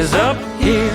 is up here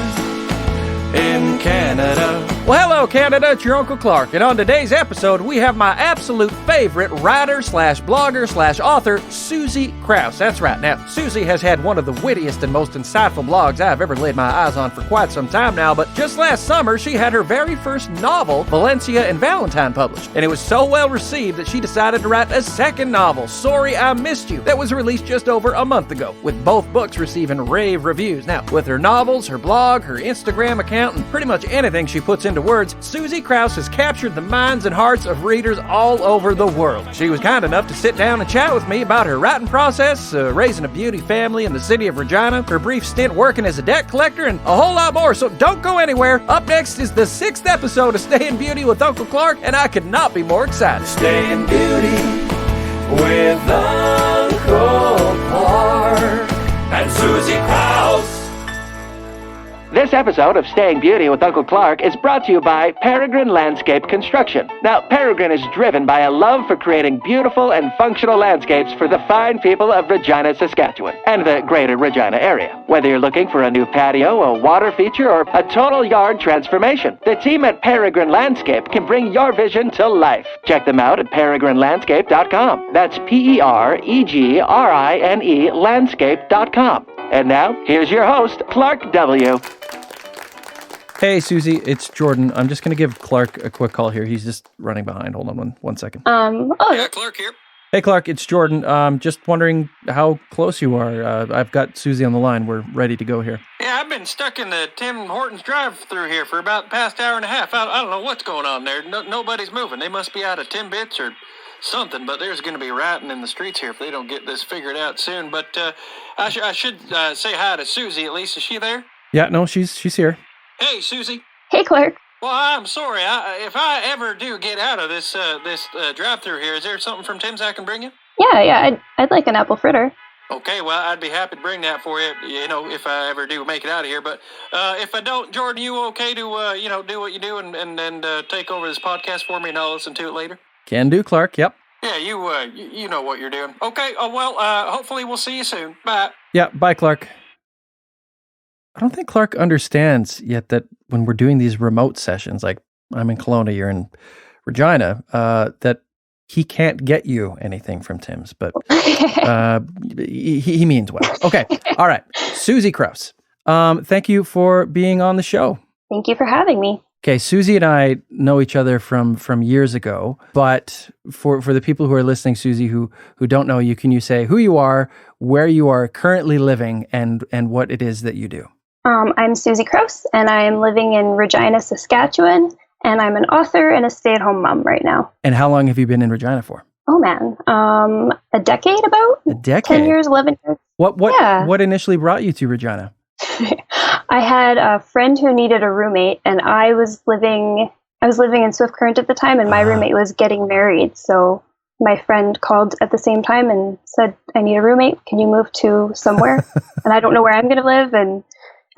in Canada. Well, hello, Canada. It's your Uncle Clark. And on today's episode, we have my absolute favorite writer/blogger/author, Suzy Krause. That's right. Now, Suzy has had one of the wittiest and most insightful blogs I've ever laid my eyes on for quite some time now, but just last summer, she had her very first novel, Valencian Valentine, published. And it was so well received that she decided to write a second novel, Sorry I Missed You, that was released just over a month ago, with both books receiving rave reviews. Now, with her novels, her blog, her Instagram account, and pretty much anything she puts into words, Suzy Krause has captured the minds and hearts of readers all over the world. She was kind enough to sit down and chat with me about her writing process, raising a beauty family in the city of Regina, her brief stint working as a debt collector, and a whole lot more, so don't go anywhere. Up next is the 6th episode of Stay in Beauty with Uncle Clark, and I could not be more excited. Stay in Beauty with Uncle Clark and Suzy Krause. This episode of Staying Beauty with Uncle Clark is brought to you by Peregrine Landscape Construction. Now, Peregrine is driven by a love for creating beautiful and functional landscapes for the fine people of Regina, Saskatchewan, and the greater Regina area. Whether you're looking for a new patio, a water feature, or a total yard transformation, the team at Peregrine Landscape can bring your vision to life. Check them out at peregrinelandscape.com. That's PEREGRINE landscape.com. And now, here's your host, Clark W. Hey, Suzy, it's Jordan. I'm just going to give Clark a quick call here. He's just running behind. Hold on one second. Yeah, Clark here. Hey, Clark, it's Jordan. Just wondering how close you are. I've got Suzy on the line. We're ready to go here. Yeah, I've been stuck in the Tim Hortons drive-through here for about the past hour and a half. I don't know what's going on there. Nobody's moving. They must be out of Timbits or something, but there's going to be rioting in the streets here if they don't get this figured out soon. But I should say hi to Suzy at least. Is she there? Yeah, no, she's here. Hey, Suzy. Hey, Clark. Well, I'm sorry. If I ever do get out of this drive-through here, is there something from Tim's I can bring you? Yeah, I'd like an apple fritter. Okay, well, I'd be happy to bring that for you, if I ever do make it out of here. But if I don't, Jordan, you okay to, do what you do and take over this podcast for me and I'll listen to it later? Can do, Clark. Yep. Yeah, you know what you're doing. Okay, hopefully we'll see you soon. Bye. Yeah, bye, Clark. I don't think Clark understands yet that when we're doing these remote sessions, like I'm in Kelowna, you're in Regina, that he can't get you anything from Tim's, but he means well. Okay, all right. Suzy Krause, thank you for being on the show. Thank you for having me. Okay, Suzy and I know each other from years ago, but for the people who are listening, Suzy, who don't know you, can you say who you are, where you are currently living, and what it is that you do? I'm Suzy Krause, and I'm living in Regina, Saskatchewan, and I'm an author and a stay-at-home mom right now. And how long have you been in Regina for? Oh, man. A decade about? A decade? 10 years, 11 years. What initially brought you to Regina? I had a friend who needed a roommate, and I was living in Swift Current at the time, and my roommate was getting married. So my friend called at the same time and said, I need a roommate. Can you move to somewhere? And I don't know where I'm going to live.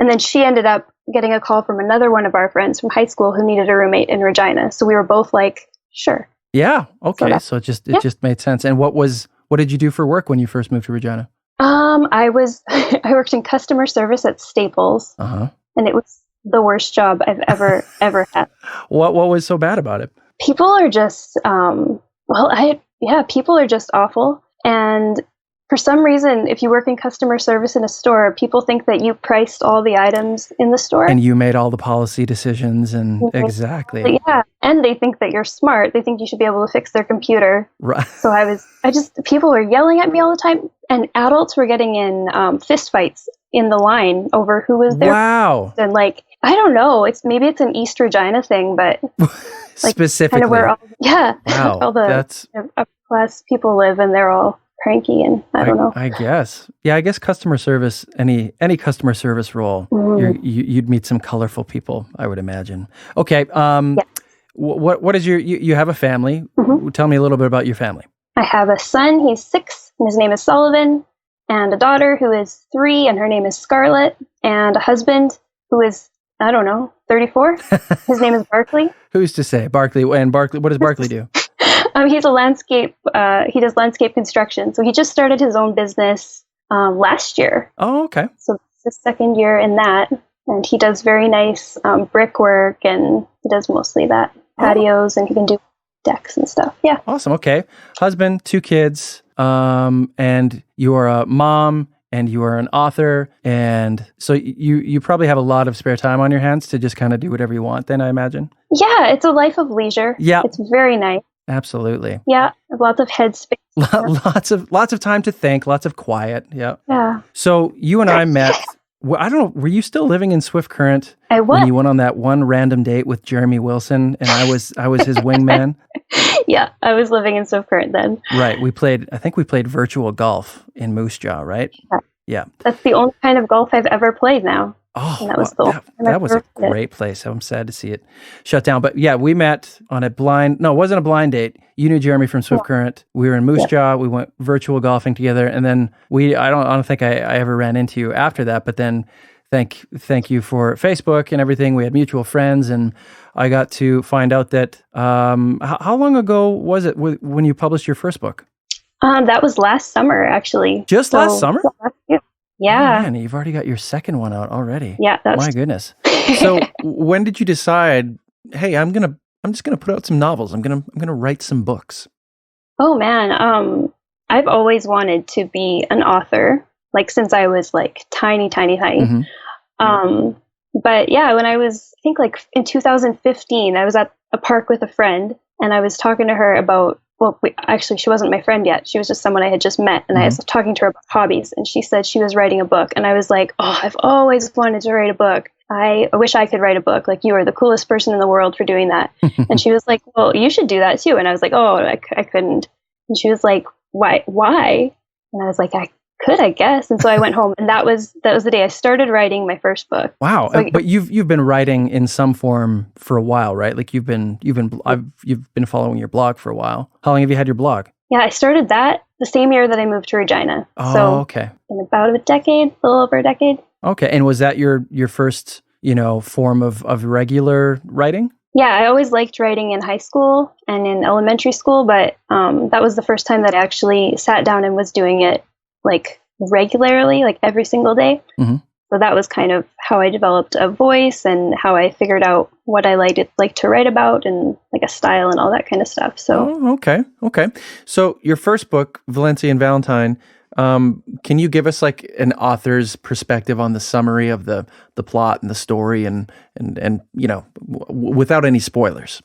And then she ended up getting a call from another one of our friends from high school who needed a roommate in Regina. So we were both like, sure. Yeah. Okay. So it just made sense. And what did you do for work when you first moved to Regina? I worked in customer service at Staples, and it was the worst job I've ever had. What was so bad about it? People are just, people are just awful. And for some reason, if you work in customer service in a store, people think that you priced all the items in the store. And you made all the policy decisions and exactly. Yeah. And they think that you're smart. They think you should be able to fix their computer. Right. So people were yelling at me all the time, and adults were getting in fist fights in the line over who was there. Wow. And I don't know. Maybe it's an East Regina thing, but specifically. Kind of where all the upper class people live, and they're all cranky, and I don't know. I guess. Yeah, I guess customer service, any customer service role, you'd meet some colorful people, I would imagine. Okay. What is you have a family. Tell me a little bit about your family. I have a son, he's 6, and his name is Sullivan, and a daughter who is 3, and her name is Scarlett, and a husband who is, 34. His name is Barkley. Who's to say? Barkley, what does Barkley do? He's a he does landscape construction. So he just started his own business last year. Oh, okay. So It's his second year in that, and he does very nice brickwork, and he does mostly that patios, and he can do decks and stuff. Yeah. Awesome. Okay. Husband, 2 kids, and you are a mom, and you are an author, and so you probably have a lot of spare time on your hands to just kind of do whatever you want then, I imagine. Yeah, it's a life of leisure. Yeah. It's very nice. Absolutely. Yeah, lots of headspace. Lots of time to think, lots of quiet. Yeah. Yeah. So you and I met, well, I don't know, were you still living in Swift Current? I was. When you went on that one random date with Jeremy Wilson and I was his wingman? Yeah, I was living in Swift Current then. Right. I think we played virtual golf in Moose Jaw, right? Yeah. That's the only kind of golf I've ever played now. Oh, and that was that was a great place. I'm sad to see it shut down. But yeah, we met on it wasn't a blind date. You knew Jeremy from Swift Current. We were in Moose Jaw. We went virtual golfing together. And then I don't think I ever ran into you after that. But then thank you for Facebook and everything. We had mutual friends. And I got to find out that, how long ago was it when you published your first book? That was last summer, actually. Just last summer? Yeah. Oh, man, you've already got your second one out already. Yeah, my goodness. So when did you decide, hey, I'm just gonna put out some novels. I'm gonna write some books? Oh man, I've always wanted to be an author, like since I was like tiny. Mm-hmm. But yeah, when I was, I think like in 2015, I was at a park with a friend, and I was talking to her about. Well, actually, she wasn't my friend yet. She was just someone I had just met. And I was talking to her about hobbies. And she said she was writing a book. And I was like, oh, I've always wanted to write a book. I wish I could write a book. Like, you are the coolest person in the world for doing that. And she was like, well, you should do that too. And I was like, oh, I couldn't. And she was like, why? And I was like, I could, I guess. And so I went home, and that was the day I started writing my first book. Wow. So but you've been writing in some form for a while, right? Like you've been following your blog for a while. How long have you had your blog? Yeah, I started that the same year that I moved to Regina. Oh, so okay. In about a little over a decade. Okay. And was that your first, form of regular writing? Yeah, I always liked writing in high school and in elementary school, but that was the first time that I actually sat down and was doing it like regularly, like every single day. Mm-hmm. So that was kind of how I developed a voice and how I figured out what I like to write about and like a style and all that kind of stuff. So okay. So your first book, Valencian Valentine, can you give us like an author's perspective on the summary of the plot and the story and without any spoilers?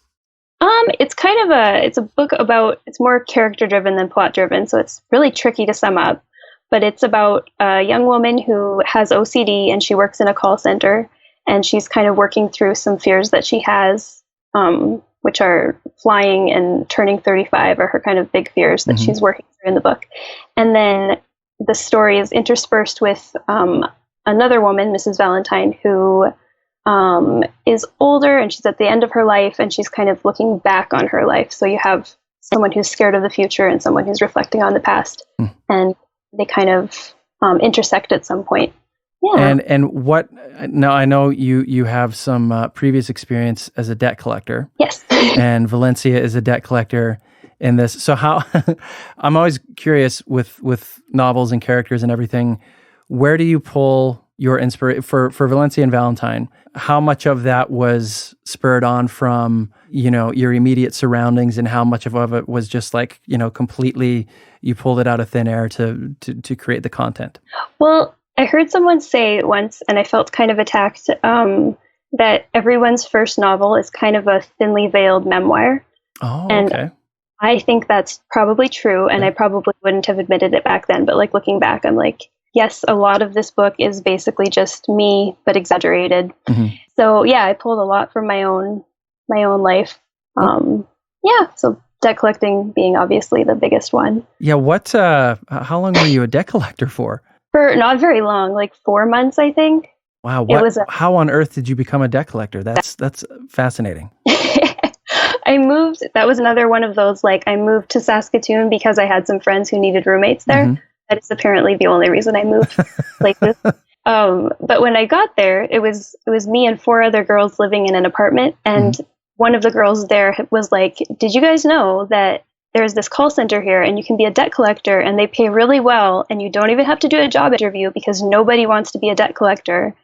It's kind of it's a book about, it's more character driven than plot driven. So it's really tricky to sum up. But it's about a young woman who has OCD and she works in a call center, and she's kind of working through some fears that she has, which are flying and turning 35 are her kind of big fears that she's working through in the book. And then the story is interspersed with another woman, Mrs. Valentine, who is older and she's at the end of her life and she's kind of looking back on her life. So you have someone who's scared of the future and someone who's reflecting on the past. And they kind of intersect at some point. Yeah. And what? Now I know you have some previous experience as a debt collector. Yes. And Valencia is a debt collector in this. So how? I'm always curious with novels and characters and everything. Where do you pull your inspiration for Valencian Valentine? How much of that was spurred on from your immediate surroundings, and how much of it was just like completely you pulled it out of thin air to create the content? Well, I heard someone say once, and I felt kind of attacked, that everyone's first novel is kind of a thinly veiled memoir. Oh, and okay. I think that's probably true, and I probably wouldn't have admitted it back then. But like looking back, I'm like, yes, a lot of this book is basically just me, but exaggerated. So yeah, I pulled a lot from my own life. So debt collecting being obviously the biggest one. Yeah. How long were you a debt collector for? For not very long, like 4 months, I think. Wow. How on earth did you become a debt collector? That's fascinating. I moved. That was another one of those, like, I moved to Saskatoon because I had some friends who needed roommates there. That is apparently the only reason I moved places. But when I got there, it was me and 4 other girls living in an apartment. And one of the girls there was like, did you guys know that there's this call center here and you can be a debt collector and they pay really well and you don't even have to do a job interview because nobody wants to be a debt collector.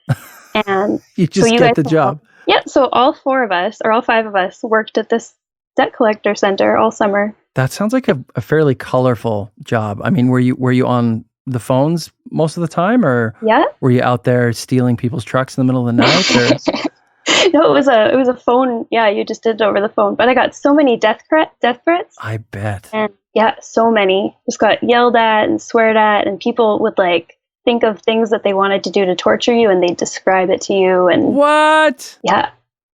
And you just get the job. Yeah. So all 4 of us or all 5 of us worked at this debt collector center all summer. That sounds like a fairly colorful job. I mean, were you on the phones most of the time, or were you out there stealing people's trucks in the middle of the night? Or? No, it was a phone. Yeah, you just did it over the phone. But I got so many death threats. I bet. And yeah, so many. Just got yelled at and sweared at, and people would like think of things that they wanted to do to torture you, and they'd describe it to you. And what? Yeah.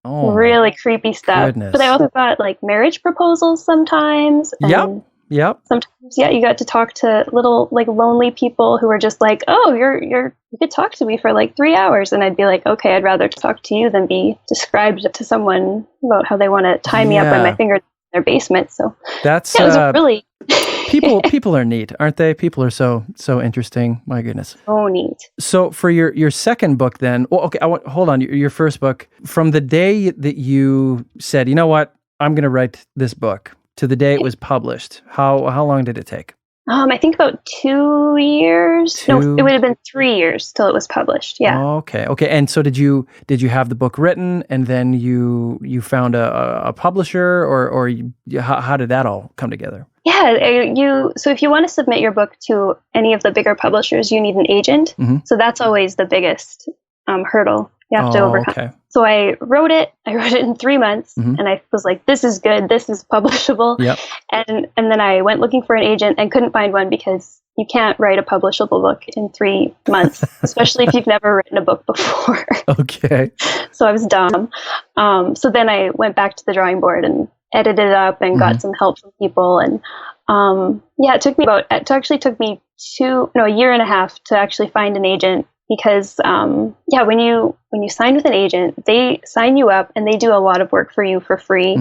Oh, really creepy stuff. Goodness. But I also got like marriage proposals sometimes. And Yep. sometimes, you got to talk to little like lonely people who were just like, oh, you could talk to me for like 3 hours. And I'd be like, okay, I'd rather talk to you than be described to someone about how they want to tie me up by my finger in their basement. So that's it was really people are neat, aren't they? People are so interesting. My goodness. so neat. So for your second book then, hold on, your first book, from the day that you said, you know what, I'm going to write this book, to the day it was published, how long did it take? I think about 2 years. No, it would have been 3 years till it was published. Yeah. Okay. And so did you have the book written, and then you found a publisher, or how did that all come together? Yeah, so if you want to submit your book to any of the bigger publishers, you need an agent. Mm-hmm. So that's always the biggest hurdle you have to overcome. Okay. So I wrote it in 3 months, Mm-hmm. and I was like, this is good, this is publishable. Yep. And then I went looking for an agent and couldn't find one because you can't write a publishable book in 3 months, especially if you've never written a book before. Okay. So I was dumb. So then I went back to the drawing board and edited it up and got some help from people. And it took me a year and a half to actually find an agent, because when you sign with an agent, they sign you up and they do a lot of work for you for free,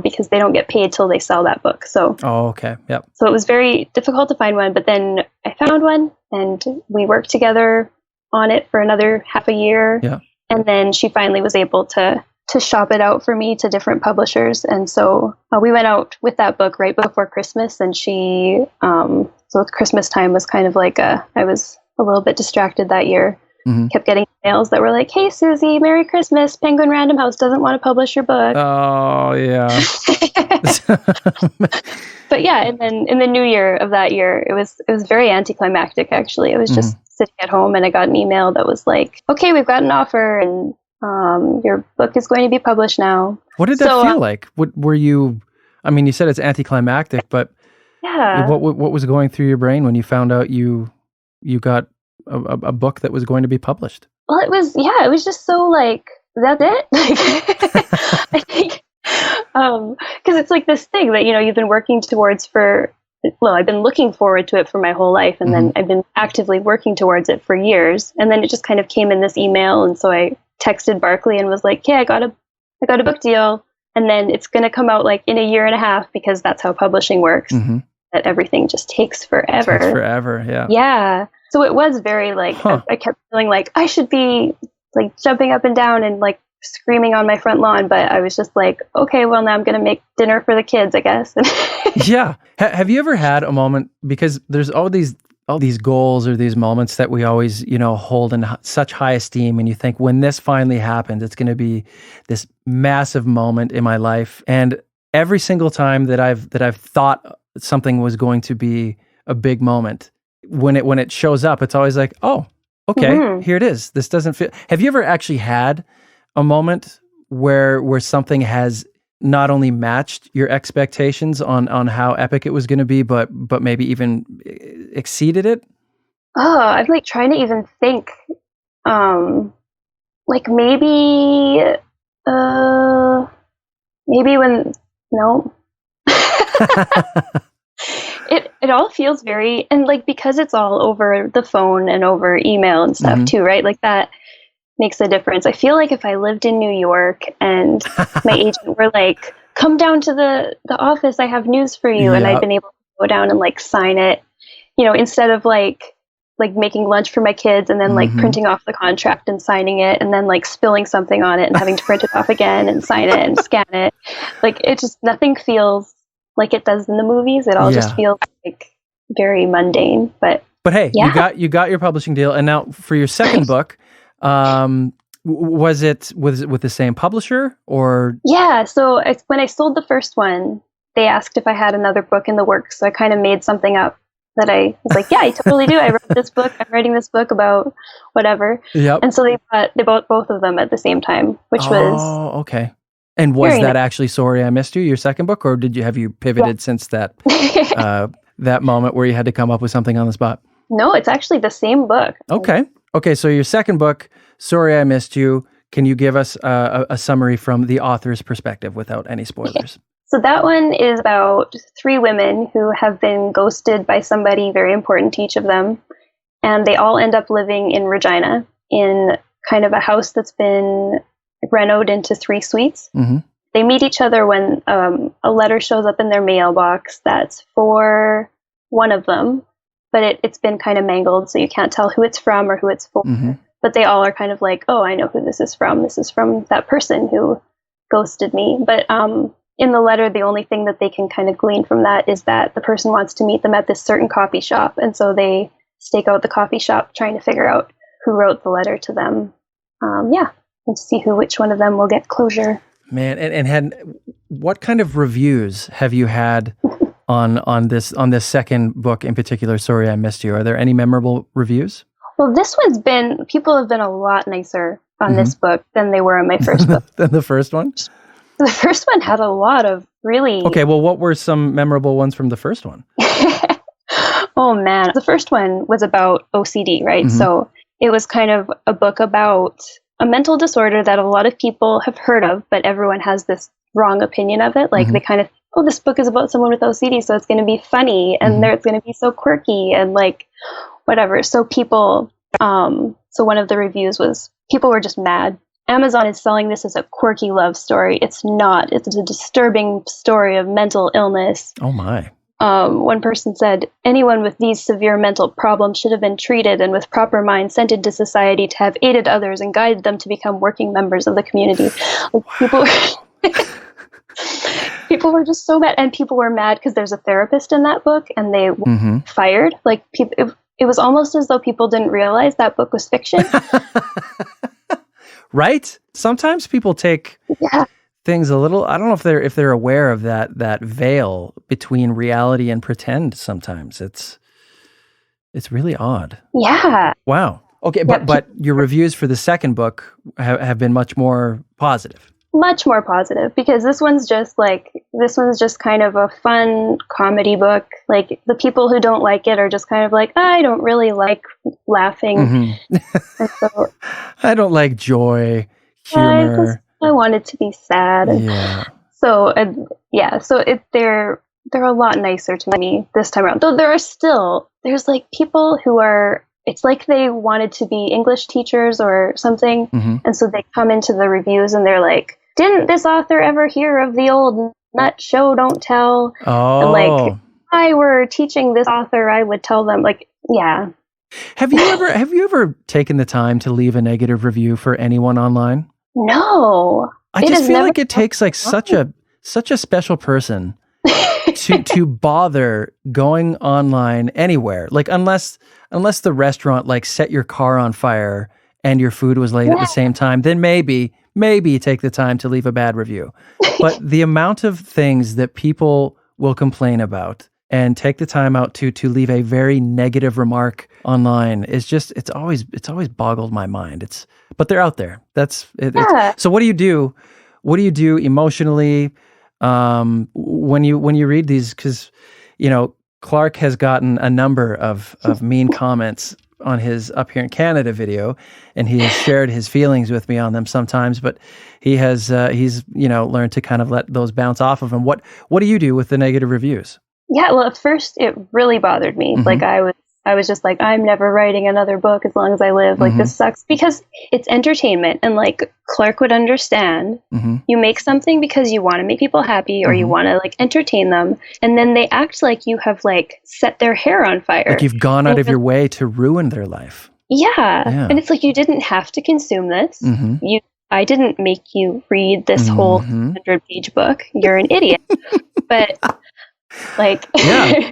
because they don't get paid till they sell that book. So okay. Yep. So it was very difficult to find one, but then I found one and we worked together on it for another half a year. Yeah. And then she finally was able to shop it out for me to different publishers. And so we went out with that book right before Christmas, and so Christmas time was kind of like I was a little bit distracted that year. Mm-hmm. Kept getting emails that were like, hey, Suzy, Merry Christmas. Penguin Random House doesn't want to publish your book. Oh, yeah. But yeah, and then in the new year of that year, it was very anticlimactic, actually. I was just sitting at home and I got an email that was like, okay, we've got an offer and your book is going to be published now. What did that feel like? Were you, I mean, you said it's anticlimactic, but what was going through your brain when you found out you got a book that was going to be published? Well, it was just so like, that's it? Like, I think, because it's like this thing that, you've been working towards I've been looking forward to it for my whole life. And then I've been actively working towards it for years. And then it just kind of came in this email. And so I texted Barkley and was like, hey, I got a book deal. And then it's going to come out like in a year and a half, because that's how publishing works. Mm-hmm. That everything just takes forever. Yeah. Yeah. So it was very like, I kept feeling like I should be like jumping up and down and like screaming on my front lawn. But I was just like, okay, well, now I'm going to make dinner for the kids, I guess. Yeah. Have you ever had a moment, because there's all these goals or these moments that we always, hold in such high esteem, and you think when this finally happens, it's going to be this massive moment in my life. And every single time that I've thought something was going to be a big moment, when it shows up, it's always like, oh, okay, here it is. This doesn't feel. Have you ever actually had a moment where something has not only matched your expectations on how epic it was going to be, but maybe even exceeded it? Oh, I'm like trying to even think. Like maybe when no. It all feels very, and like, because it's all over the phone and over email and stuff too, right? Like that makes a difference. I feel like if I lived in New York and my agent were like, come down to the office, I have news for you. Yep. And I'd been able to go down and like sign it, instead of like making lunch for my kids and then like printing off the contract and signing it and then like spilling something on it and having to print it off again and sign it and scan it. Like it just, nothing feels like it does in the movies. It all just feels like very mundane. But hey, you got your publishing deal, and now for your second book, was it with the same publisher or? Yeah, so when I sold the first one, they asked if I had another book in the works. So I kind of made something up that I was like, yeah, I totally do. I wrote this book. I'm writing this book about whatever. Yep. And so they bought both of them at the same time, which was okay. And was that actually Sorry I Missed You, your second book, or have you pivoted since that that moment where you had to come up with something on the spot? No, it's actually the same book. Okay. So your second book, Sorry I Missed You. Can you give us a summary from the author's perspective without any spoilers? So that one is about 3 women who have been ghosted by somebody very important to each of them. And they all end up living in Regina in kind of a house that's been renoed into 3 suites. Mm-hmm. They meet each other when a letter shows up in their mailbox that's for one of them, but it's been kind of mangled, so you can't tell who it's from or who it's for. Mm-hmm. But they all are kind of like, oh, I know who this is from. This is from that person who ghosted me. But in the letter, the only thing that they can kind of glean from that is that the person wants to meet them at this certain coffee shop. And so they stake out the coffee shop trying to figure out who wrote the letter to them. And see which one of them will get closure. Man, and what kind of reviews have you had on this second book in particular, Sorry I Missed You? Are there any memorable reviews? Well, people have been a lot nicer on this book than they were on my first book. Than the first one? The first one had a lot of really... Okay, well, what were some memorable ones from the first one? Oh, man. The first one was about OCD, right? Mm-hmm. So it was kind of a book about a mental disorder that a lot of people have heard of, but everyone has this wrong opinion of it. Like they kind of, this book is about someone with OCD, so it's going to be funny and it's going to be so quirky and like whatever. So people, so one of the reviews was people were just mad. Amazon is selling this as a quirky love story. It's not. It's a disturbing story of mental illness. Oh my. One person said, anyone with these severe mental problems should have been treated and with proper mind sent into society to have aided others and guided them to become working members of the community. Like, people were just so mad. And people were mad because there's a therapist in that book and they were fired. Like it was almost as though people didn't realize that book was fiction. Right? Sometimes people take things a little, I don't know if they're aware of that veil between reality and pretend sometimes. It's really odd. Yeah. Wow. Okay, but your reviews for the second book have been much more positive. Much more positive, because this one's just kind of a fun comedy book. Like the people who don't like it are just kind of like, I don't really like laughing. And so, I don't like joy, humor. I want it to be sad. Yeah. So they're a lot nicer to me this time around. Though there's like people who are, it's like they wanted to be English teachers or something. And so they come into the reviews and they're like, didn't this author ever hear of the old nut show, don't tell? Oh. And like, if I were teaching this author, I would tell them, like, yeah. Have you ever taken the time to leave a negative review for anyone online? No. I just feel like it takes like such a special person to bother going online anywhere. Like unless the restaurant like set your car on fire and your food was late at the same time, then maybe take the time to leave a bad review. But the amount of things that people will complain about and take the time out to leave a very negative remark online is just, it's always boggled my mind. But they're out there. That's it. So what do you do? What do you do emotionally when you read these? Because Clark has gotten a number of mean comments on his Up Here in Canada video, and he has shared his feelings with me on them sometimes. But he's learned to kind of let those bounce off of him. What do you do with the negative reviews? Yeah, well, at first it really bothered me. Like I was just like, I'm never writing another book as long as I live. Like this sucks, because it's entertainment, and like Clark would understand. You make something because you want to make people happy or you want to like entertain them, and then they act like you have like set their hair on fire. Like you've gone out of your way to ruin their life. Yeah. And it's like, you didn't have to consume this. I didn't make you read this whole 100-page book. You're an idiot. But Like, Yeah.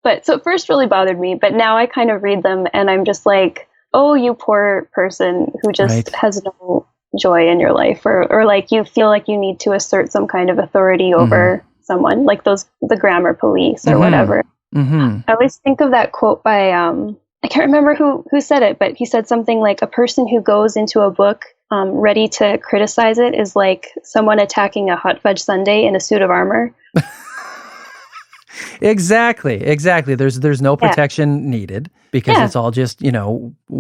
but so it first really bothered me, but now I kind of read them and I'm just like, oh, you poor person who just Right. has no joy in your life, or like you feel like you need to assert some kind of authority over someone, like the grammar police or whatever. Mm-hmm. I always think of that quote by I can't remember who said it, but he said something like, a person who goes into a book ready to criticize it is like someone attacking a hot fudge sundae in a suit of armor. Exactly. There's no protection needed because it's all just,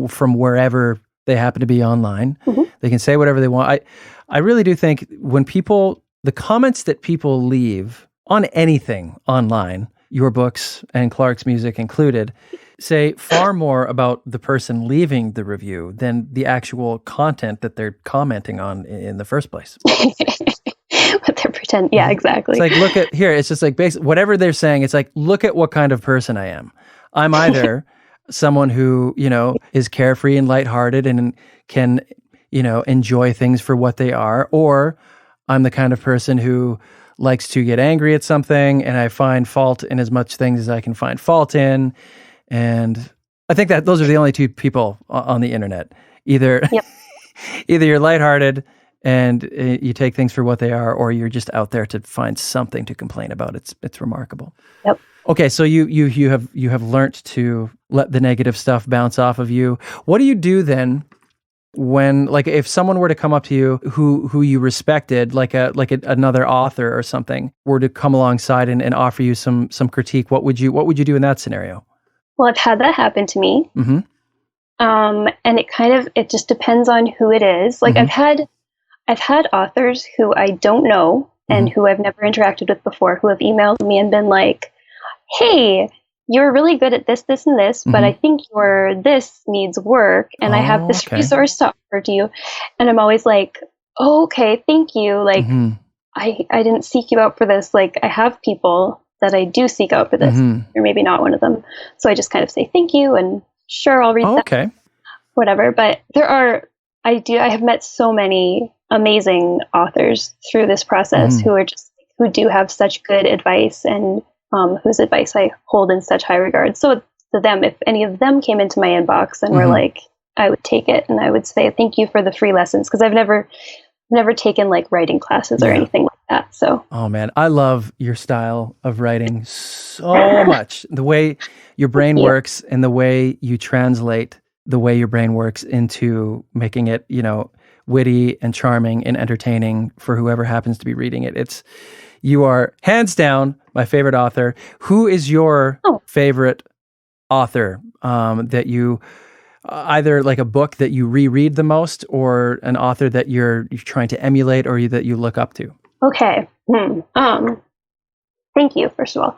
from wherever they happen to be online. They can say whatever they want. I really do think when the comments that people leave on anything online, your books and Clark's music included, say far more about the person leaving the review than the actual content that they're commenting on in the first place. What they're pretending. Yeah, exactly. It's like, look at here. It's just like basically whatever they're saying. It's like, look at what kind of person I am. I'm either someone who, is carefree and lighthearted and can, enjoy things for what they are, or I'm the kind of person who likes to get angry at something and I find fault in as much things as I can find fault in. And I think that those are the only two people on the internet. Either you're lighthearted and you take things for what they are, or you're just out there to find something to complain about. It's remarkable. Yep. Okay, so you have learned to let the negative stuff bounce off of you. What do you do then when, like, if someone were to come up to you who you respected, another author or something, were to come alongside and offer you some critique, what would you do in that scenario? Well, I've had that happen to me. Mm-hmm. And it just depends on who it is. Like I've had authors who I don't know and who I've never interacted with before who have emailed me and been like, hey, you're really good at this, this, and this, but I think your this needs work, and I have this resource to offer to you. And I'm always like, oh, okay, thank you. Like, I didn't seek you out for this. Like, I have people that I do seek out for this. You're maybe not one of them. So I just kind of say thank you, and sure, I'll read that. Okay. Whatever. But I have met so many amazing authors through this process who do have such good advice and whose advice I hold in such high regard. So to them, if any of them came into my inbox and were like, I would take it and I would say thank you for the free lessons, because I've never taken like writing classes or anything like that. So oh man, I love your style of writing so much. The way your brain works and the way you translate the way your brain works into making it, witty and charming and entertaining for whoever happens to be reading it. You are hands down my favorite author. Who is your favorite author that you either like a book that you reread the most, or an author that you're trying to emulate or that you look up to? Okay. Thank you, first of all.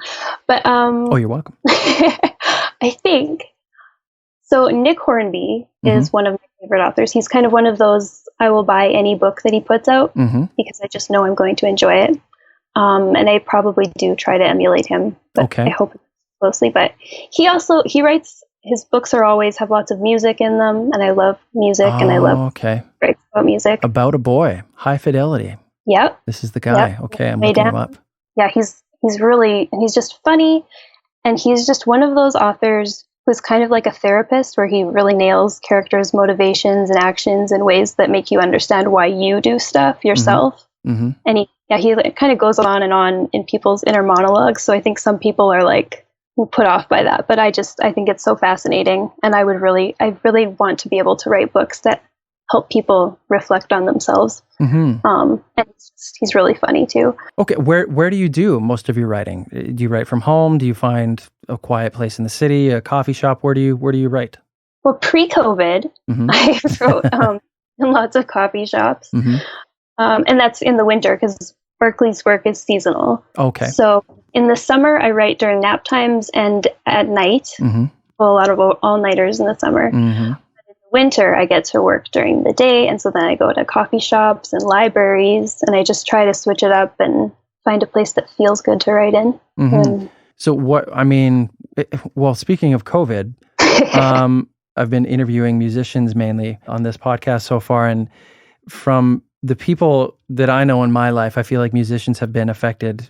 But oh, you're welcome. I think so. Nick Hornby is one of my favorite authors. He's kind of one of those I will buy any book that he puts out because I just know I'm going to enjoy it. And I probably do try to emulate him, but I hope closely. But he writes, his books always have lots of music in them, and I love music, and I love writes about music. About a Boy, High Fidelity. Yep. This is the guy. Yep. Okay, I'm looking him up. Yeah, he's really, and he's just funny, and he's just one of those authors who's kind of like a therapist, where he really nails characters' motivations and actions in ways that make you understand why you do stuff yourself. And he kind of goes on and on in people's inner monologues. So I think some people are like put off by that, but I think it's so fascinating, and I really want to be able to write books that help people reflect on themselves. And he's really funny too. Okay, where do you do most of your writing? Do you write from home? Do you find a quiet place in the city, a coffee shop? Where do you write? Well, pre-COVID, I wrote in lots of coffee shops, and that's in the winter because Berkeley's work is seasonal. Okay. So in the summer, I write during nap times and at night. Well, a lot of all-nighters in the summer. But in the winter, I get to work during the day, and so then I go to coffee shops and libraries, and I just try to switch it up and find a place that feels good to write in. So speaking of COVID, I've been interviewing musicians mainly on this podcast so far, and from the people that I know in my life, I feel like musicians have been affected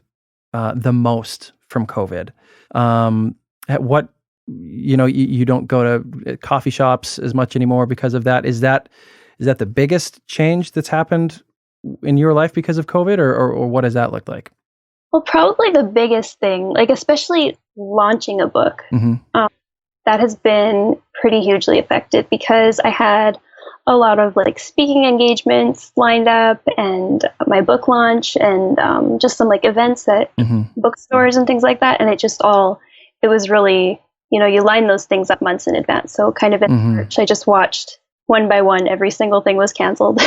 the most from COVID? At what, you don't go to coffee shops as much anymore because of that. Is that the biggest change that's happened in your life because of COVID, or what does that look like? Well, probably the biggest thing, like especially launching a book, that has been pretty hugely affected because I had a lot of like speaking engagements lined up and my book launch and just some like events at bookstores and things like that. And it was really, you line those things up months in advance. So kind of in March, I just watched one by one, every single thing was canceled.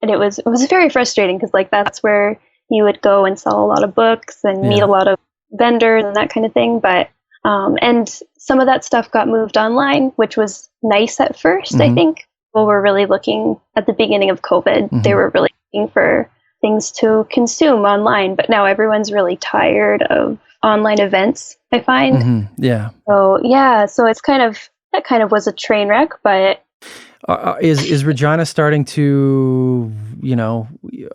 And it was very frustrating because like that's where you would go and sell a lot of books and meet a lot of vendors and that kind of thing. But and some of that stuff got moved online, which was nice at first. I think people were really looking at the beginning of COVID. They were really looking for things to consume online, but now everyone's really tired of online events, I find. So it's that kind of was a train wreck, but is Regina starting to,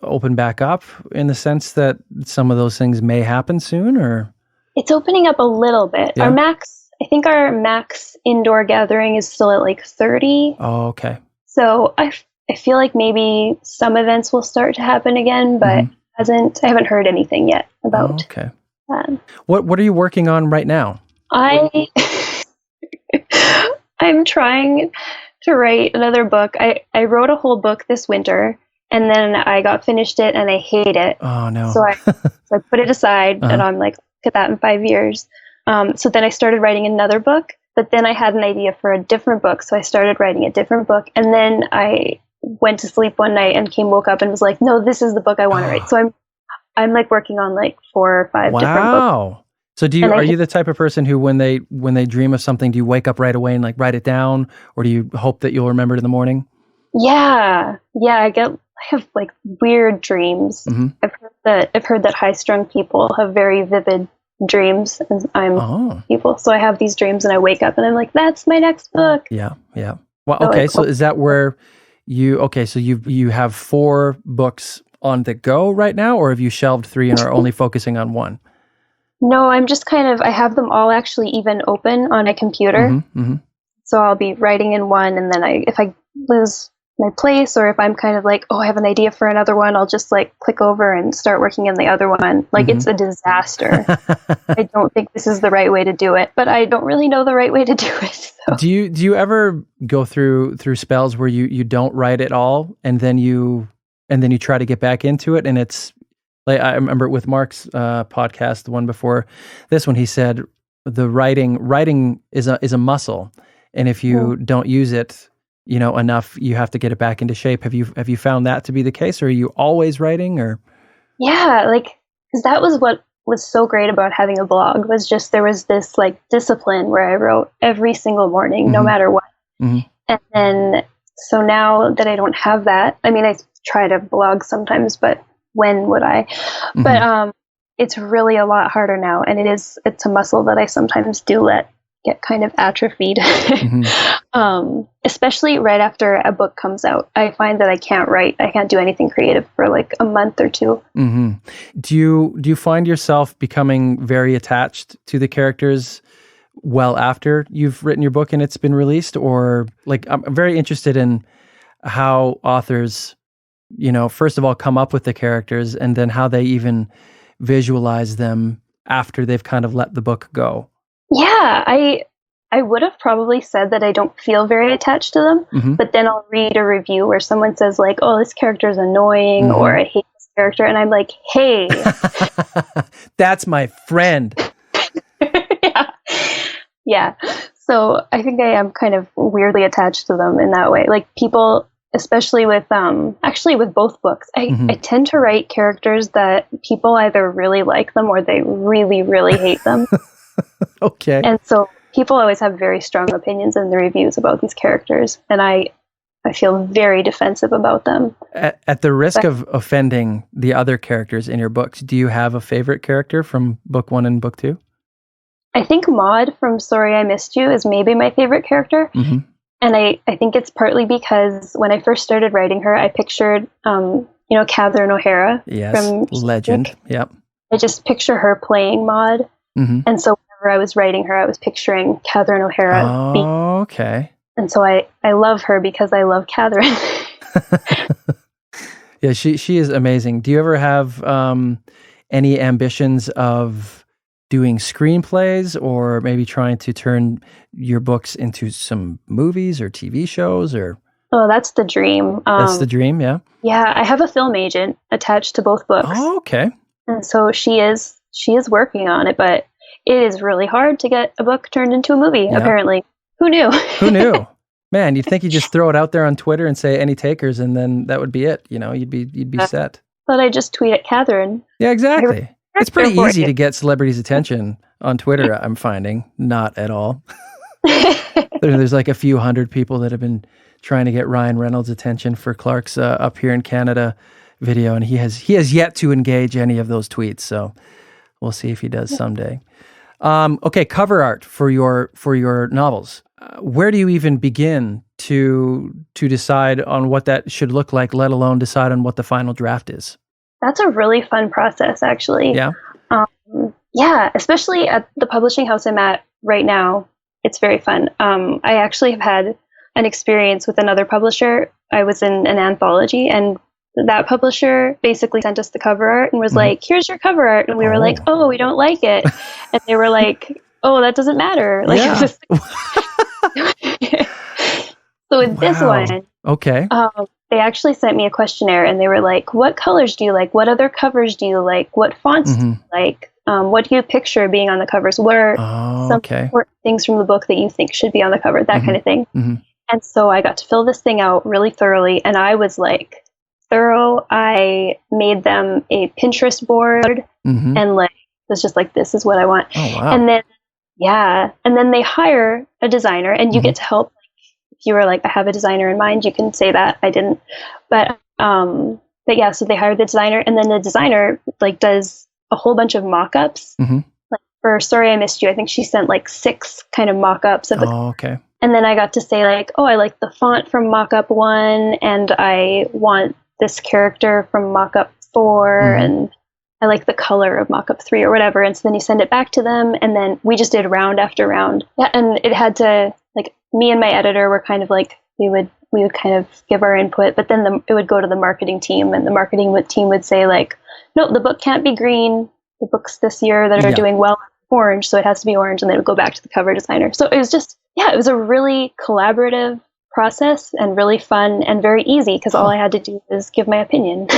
open back up in the sense that some of those things may happen soon, or? It's opening up a little bit. Yeah. I think our max indoor gathering is still at like 30. Oh, okay. So I feel like maybe some events will start to happen again, but I haven't heard anything yet about that. What are you working on right now? I'm trying to write another book. I wrote a whole book this winter, and then I finished it and I hate it. Oh no. So I put it aside and I'm like, look at that in 5 years. So then I started writing another book, but then I had an idea for a different book. So I started writing a different book, and then I went to sleep one night and woke up and was like, no, this is the book I want to write. So I'm like working on like 4 or 5 different books. So are you the type of person who when they dream of something, do you wake up right away and like write it down, or do you hope that you'll remember it in the morning? Yeah. I have like weird dreams. I've heard that high-strung people have very vivid dreams, and I'm people. So I have these dreams and I wake up and I'm like, that's my next book. Yeah. Well, okay. So is that where so you have 4 books on the go right now, or have you shelved 3 and are only focusing on one? No, I'm just I have them all actually even open on a computer. So I'll be writing in one, and then if I lose my place, or if I'm kind of like, I have an idea for another one, I'll just like click over and start working in the other one. Like it's a disaster. I don't think this is the right way to do it, but I don't really know the right way to do it. So. Do you ever go through spells where you don't write at all, and then you try to get back into it, and it's like, I remember with Mark's podcast, the one before this one, he said the writing is a muscle, and if you don't use it enough, you have to get it back into shape. Have you found that to be the case, or are you always writing, or? Yeah, because that was what was so great about having a blog, was just there was this like discipline where I wrote every single morning, no matter what. And then, so now that I don't have that, I mean, I try to blog sometimes, but when would I? But it's really a lot harder now, and it's a muscle that I sometimes do let get kind of atrophied. Especially right after a book comes out, I find that I can't do anything creative for like a month or 2. Do you find yourself becoming very attached to the characters well after you've written your book and it's been released? Or like, I'm very interested in how authors, first of all, come up with the characters, and then how they even visualize them after they've kind of let the book go. Yeah, I would have probably said that I don't feel very attached to them, but then I'll read a review where someone says like, oh, this character is annoying, or I hate this character, and I'm like, hey. That's my friend. Yeah. So I think I am kind of weirdly attached to them in that way. Like people, especially with both books, I tend to write characters that people either really like them or they really, really hate them. Okay. And so people always have very strong opinions in the reviews about these characters, and I feel very defensive about them. At the risk of offending the other characters in your books, do you have a favorite character from book 1 and book 2? I think Maud from Sorry I Missed You is maybe my favorite character. And I think it's partly because when I first started writing her, I pictured, Catherine O'Hara. Yes, from legend. Yep. I just picture her playing Maud. Mm-hmm. And so whenever I was writing her, I was picturing Catherine O'Hara. Oh, okay. And so I love her because I love Catherine. Yeah, she is amazing. Do you ever have any ambitions of doing screenplays or maybe trying to turn your books into some movies or TV shows or? Oh, that's the dream. That's the dream, yeah? Yeah, I have a film agent attached to both books. Oh, okay. And so she is working on it, but it is really hard to get a book turned into a movie, apparently. Who knew? Who knew? Man, you'd think you just throw it out there on Twitter and say any takers, and then that would be it. You know, you'd be set. But I just tweet at Catherine. Yeah, exactly. It's pretty easy to get celebrities' attention on Twitter, I'm finding. Not at all. There's like a few hundred people that have been trying to get Ryan Reynolds' attention for Clark's Up Here in Canada video, and he has yet to engage any of those tweets. So we'll see if he does someday. Okay, cover art for your novels. Where do you even begin to decide on what that should look like, let alone decide on what the final draft is? That's a really fun process, actually. Yeah. Yeah, especially at the publishing house I'm at right now. It's very fun. I actually have had an experience with another publisher. I was in an anthology, and that publisher basically sent us the cover art and was like, here's your cover art. And we were like, oh, we don't like it. And they were like, oh, that doesn't matter. Like, So with this one, okay, they actually sent me a questionnaire, and they were like, what colors do you like? What other covers do you like? What fonts do you like? What do you picture being on the covers? What are some important things from the book that you think should be on the cover? That kind of thing. And so I got to fill this thing out really thoroughly, and I was like thorough. I made them a Pinterest board and like was just like, this is what I want. Oh, wow. And then they hire a designer, and you get to help. If you were like, I have a designer in mind, you can say that. I didn't, but yeah. So they hired the designer, and then the designer like does a whole bunch of mock-ups. Like for Sorry I Missed You, I think she sent like 6 kind of mock-ups of okay. And then I got to say like, oh, I like the font from mock-up 1, and I want this character from mock-up 4, and I like the color of mock-up 3 or whatever. And so then you send it back to them, and then we just did round after round. Yeah, and it had to, like, me and my editor were kind of like, we would kind of give our input, but then it would go to the marketing team, and the marketing team would say like, no, the book can't be green. The books this year that are doing well are orange, so it has to be orange, and then it would go back to the cover designer. So it was just, it was a really collaborative process and really fun and very easy because all I had to do was give my opinion.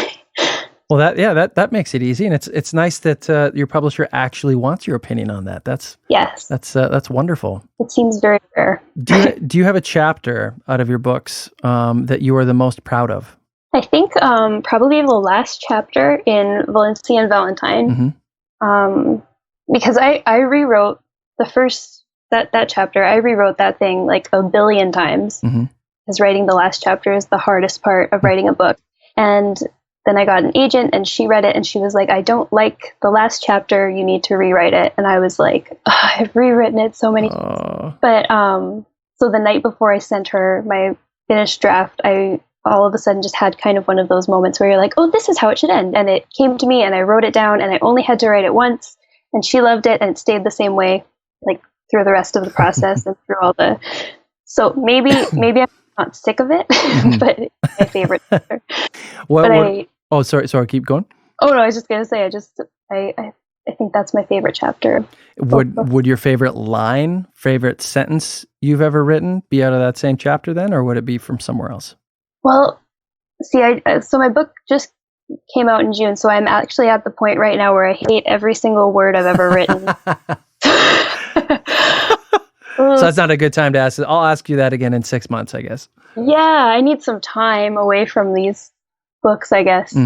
Well, that makes it easy, and it's nice that your publisher actually wants your opinion on that. That's wonderful. It seems very rare. Do you have a chapter out of your books that you are the most proud of? I think probably the last chapter in Valencian Valentine, because I rewrote the first that chapter. I rewrote that thing like a billion times. Because writing the last chapter is the hardest part of writing a book, and then I got an agent, and she read it, and she was like, I don't like the last chapter. You need to rewrite it. And I was like, I've rewritten it so many times. But so the night before I sent her my finished draft, I all of a sudden just had kind of one of those moments where you're like, oh, this is how it should end. And it came to me, and I wrote it down, and I only had to write it once, and she loved it, and it stayed the same way, like through the rest of the process and through all the. So maybe I'm not sick of it, but it's my favorite chapter. Sorry, keep going. Oh no, I was just gonna say, I think that's my favorite chapter. Would your favorite line, favorite sentence you've ever written be out of that same chapter then, or would it be from somewhere else? Well, see, so my book just came out in June, so I'm actually at the point right now where I hate every single word I've ever written. So that's not a good time to ask. I'll ask you that again in 6 months, I guess. Yeah, I need some time away from these books, I guess.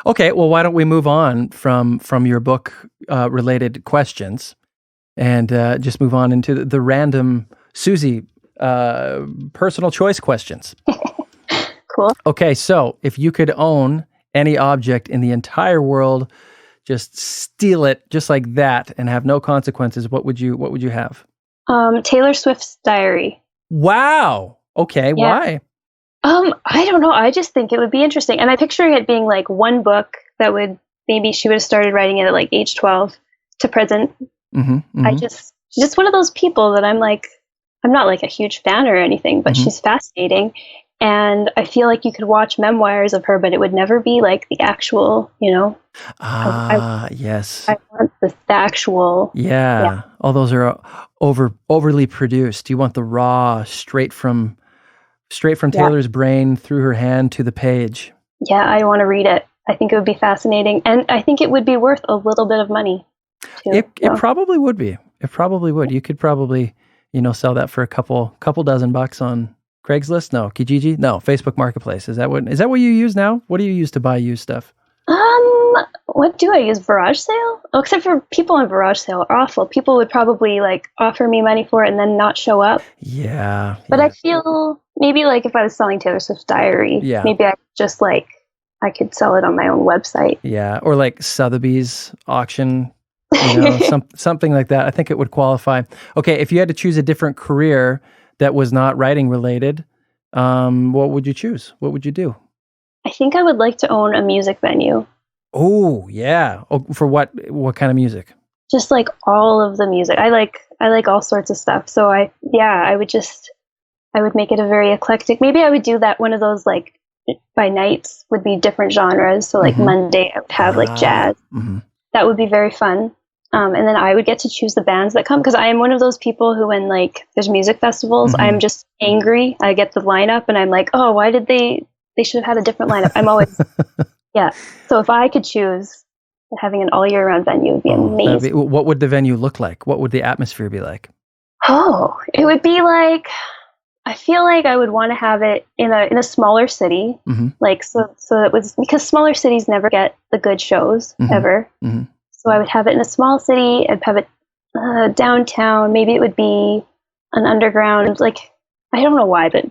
Okay, well, why don't we move on from your book related questions and just move on into the random Suzy personal choice questions. Cool. Okay, so if you could own any object in the entire world, just steal it just like that and have no consequences, what would you have? Taylor Swift's diary. Wow. Okay, yeah. Why? I don't know. I just think it would be interesting. And I'm picturing it being like one book that would maybe she would have started writing it at like age 12 to present. She's just one of those people that I'm not like a huge fan or anything, but she's fascinating. And I feel like you could watch memoirs of her, but it would never be like the actual, Yes. I want the actual. Yeah. All those are overly produced. You want the raw, straight from Taylor's brain through her hand to the page. Yeah, I want to read it. I think it would be fascinating. And I think it would be worth a little bit of money, too. It probably would be. It probably would. You could probably, sell that for a couple dozen bucks on Craigslist? No. Kijiji? No. Facebook Marketplace. Is that what you use now? What do you use to buy used stuff? What do I use? Garage Sale? Oh, except for people on Garage Sale are awful. People would probably like offer me money for it and then not show up. Yeah. But I feel maybe like if I was selling Taylor Swift's diary, maybe I just I could sell it on my own website. Yeah. Or like Sotheby's auction, something like that. I think it would qualify. Okay. If you had to choose a different career that was not writing related, what would you choose? What would you do? I think I would like to own a music venue. Oh, yeah. Oh, for what kind of music? Just like all of the music. I like all sorts of stuff. So I would make it a very eclectic. Maybe I would do that one of those like by nights would be different genres. So like Monday I would have like jazz. That would be very fun. And then I would get to choose the bands that come because I am one of those people who when like there's music festivals, I'm just angry. I get the lineup and I'm like, oh, why did they should have had a different lineup. I'm always, So if I could choose, having an all year round venue would be amazing. What would the venue look like? What would the atmosphere be like? Oh, it would be like, I feel like I would want to have it in a smaller city. Like, so it was, because smaller cities never get the good shows ever. So I would have it in a small city and have it downtown. Maybe it would be an underground, like, I don't know why, but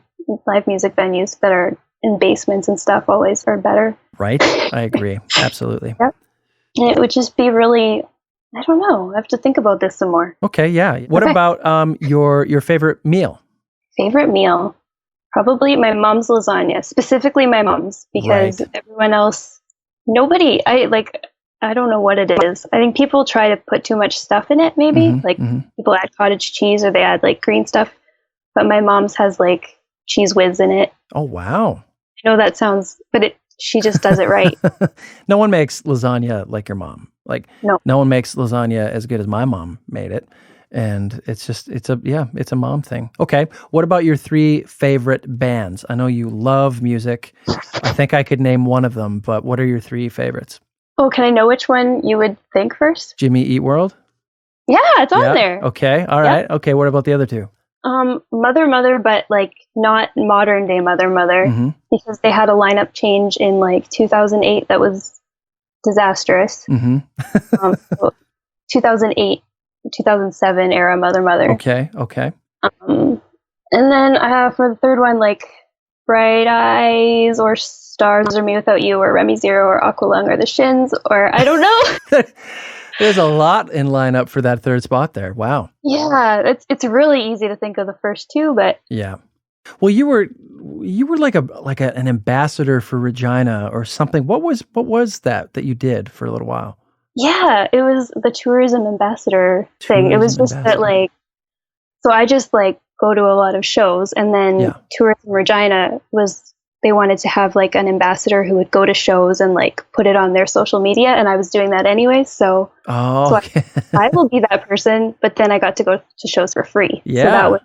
live music venues that are in basements and stuff always are better. Right. I agree. Absolutely. Yep. And it would just be really, I don't know. I have to think about this some more. Okay. Yeah. What about your favorite meal? Favorite meal? Probably my mom's lasagna, specifically my mom's, because everyone else, I don't know what it is. I think people try to put too much stuff in it, maybe. People add cottage cheese or they add like green stuff. But my mom's has like cheese whiz in it. Oh, wow. I know that sounds, but she just does it right. No one makes lasagna like your mom. Like, no one makes lasagna as good as my mom made it. And it's a mom thing. Okay. What about your 3 favorite bands? I know you love music. I think I could name one of them, but what are your 3 favorites? Oh, can I know which one you would think first? Jimmy Eat World? Yeah, it's on there. Okay. All right. Okay. What about the other 2? Mother, but like not modern day Mother, because they had a lineup change in like 2008 that was disastrous. 2008, 2007 era Mother. Okay. And then for the third one, like Bright Eyes or Stars or Me Without You or Remy Zero or Aqualung or The Shins or I don't know. There's a lot in lineup for that third spot there. Wow. Yeah, it's really easy to think of the first 2, but yeah. Well, you were like an ambassador for Regina or something. What was that you did for a little while? Yeah, it was the tourism ambassador thing. It was just that like, so I just like go to a lot of shows, and then Tourism Regina they wanted to have like an ambassador who would go to shows and like put it on their social media, and I was doing that anyway. So I will be that person. But then I got to go to shows for free. Yeah, so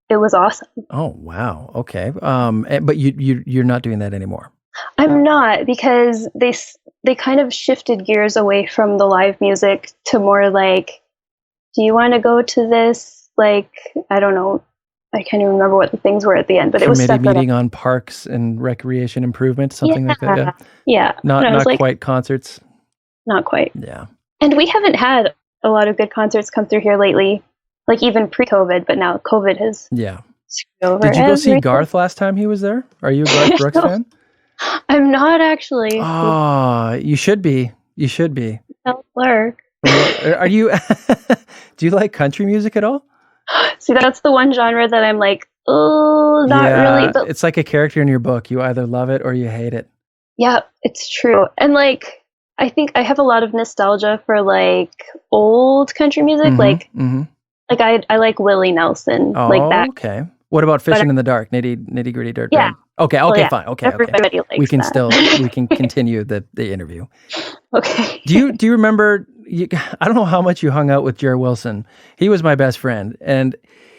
it was awesome. Oh wow, okay. But you're not doing that anymore. I'm not, because they kind of shifted gears away from the live music to more like, do you want to go to this? Like, I don't know. I can't even remember what the things were at the end, but it was committee meeting on parks and recreation improvement, something like that. Yeah. Not quite concerts. Not quite. Yeah. And we haven't had a lot of good concerts come through here lately, like even pre-COVID, but now COVID has screwed over. Did you go see Garth last time he was there? Are you a Garth Brooks fan? I'm not actually. Oh, you should be. You should be. Don't work. Are you? Do you like country music at all? See, that's the one genre that I'm like, oh, not really. But it's like a character in your book. You either love it or you hate it. Yeah, it's true. And like, I think I have a lot of nostalgia for like old country music, like I like Willie Nelson, like that. Okay. What about But Fishing in the Dark? Nitty gritty dirt. yeah. Okay. Well, yeah, Fine. Okay. everybody likes We can that. we can continue the interview. Okay. Do you remember? I don't know how much you hung out with Jerry Wilson. He was my best friend, and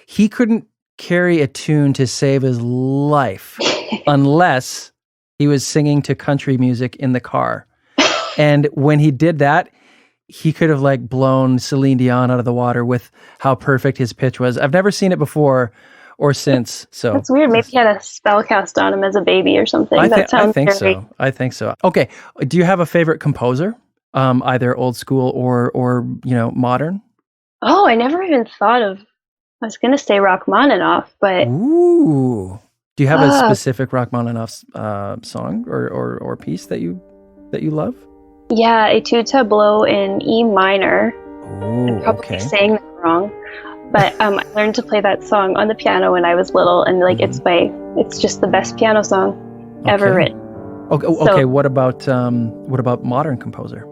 he couldn't carry a tune to save his life unless he was singing to country music in the car. And when he did that, he could have like blown Celine Dion out of the water with how perfect his pitch was. I've never seen it before or since. So that's weird. Maybe he had a spell cast on him as a baby or something. I think so. Okay. Do you have a favorite composer? Either old school or modern? Oh, I never even thought of. I was gonna say Rachmaninoff, but ooh, do you have a specific Rachmaninoff song or piece that you love? Yeah, Etude Tableau in E minor. Ooh, I'm probably saying that wrong, but I learned to play that song on the piano when I was little, and like it's just the best piano song ever written. Okay. So, what about modern composer?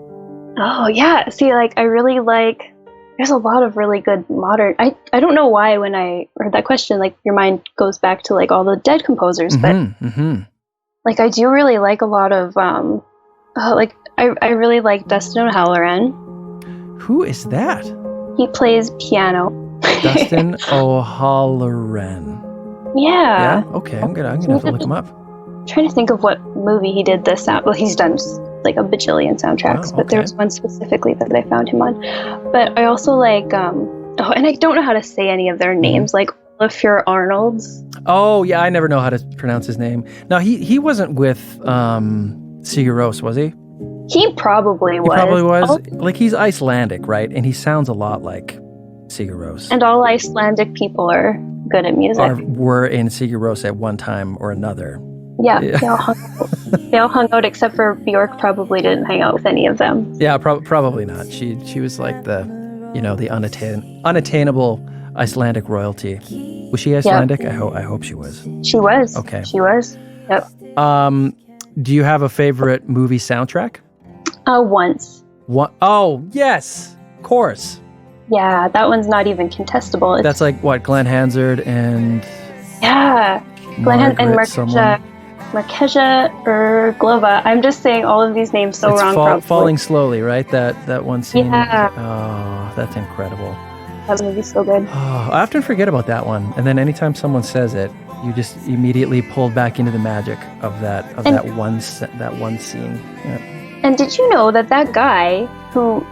Oh yeah, see, like I really like. There's a lot of really good modern. I don't know why when I heard that question, like your mind goes back to like all the dead composers, but like I do really like a lot of like I really like Dustin O'Halloran. Who is that? He plays piano. Dustin O'Halloran. Yeah. Okay, I'm gonna have to look him up. I'm trying to think of what movie he did this sound. Well, he's done like a bajillion soundtracks, but there was one specifically that I found him on. But I also like and I don't know how to say any of their names, like Olafur Arnolds. Oh yeah, I never know how to pronounce his name. Now he wasn't with Suzy Krause, was he? He probably was. He probably was. Like he's Icelandic, right? And he sounds a lot like Suzy Krause. And all Icelandic people are good at music. Were in Suzy Krause at one time or another. Yeah. They all hung out except for Bjork probably didn't hang out with any of them. Yeah, probably not. She was like the unattainable Icelandic royalty. Was she Icelandic? Yep. I hope she was. She was. Okay. She was. Yep. Do you have a favorite movie soundtrack? Once. What? Oh, yes. Of course. Yeah, that one's not even contestable. That's like what, Glenn Hansard and Glenn Hansard and Markeja Glova. I'm just saying all of these names so wrong. Falling Slowly, right? That one scene. Yeah. Oh, that's incredible. That movie's so good. Oh, I often forget about that one, and then anytime someone says it, you just immediately pulled back into the magic of that one scene. Yeah. And did you know that guy who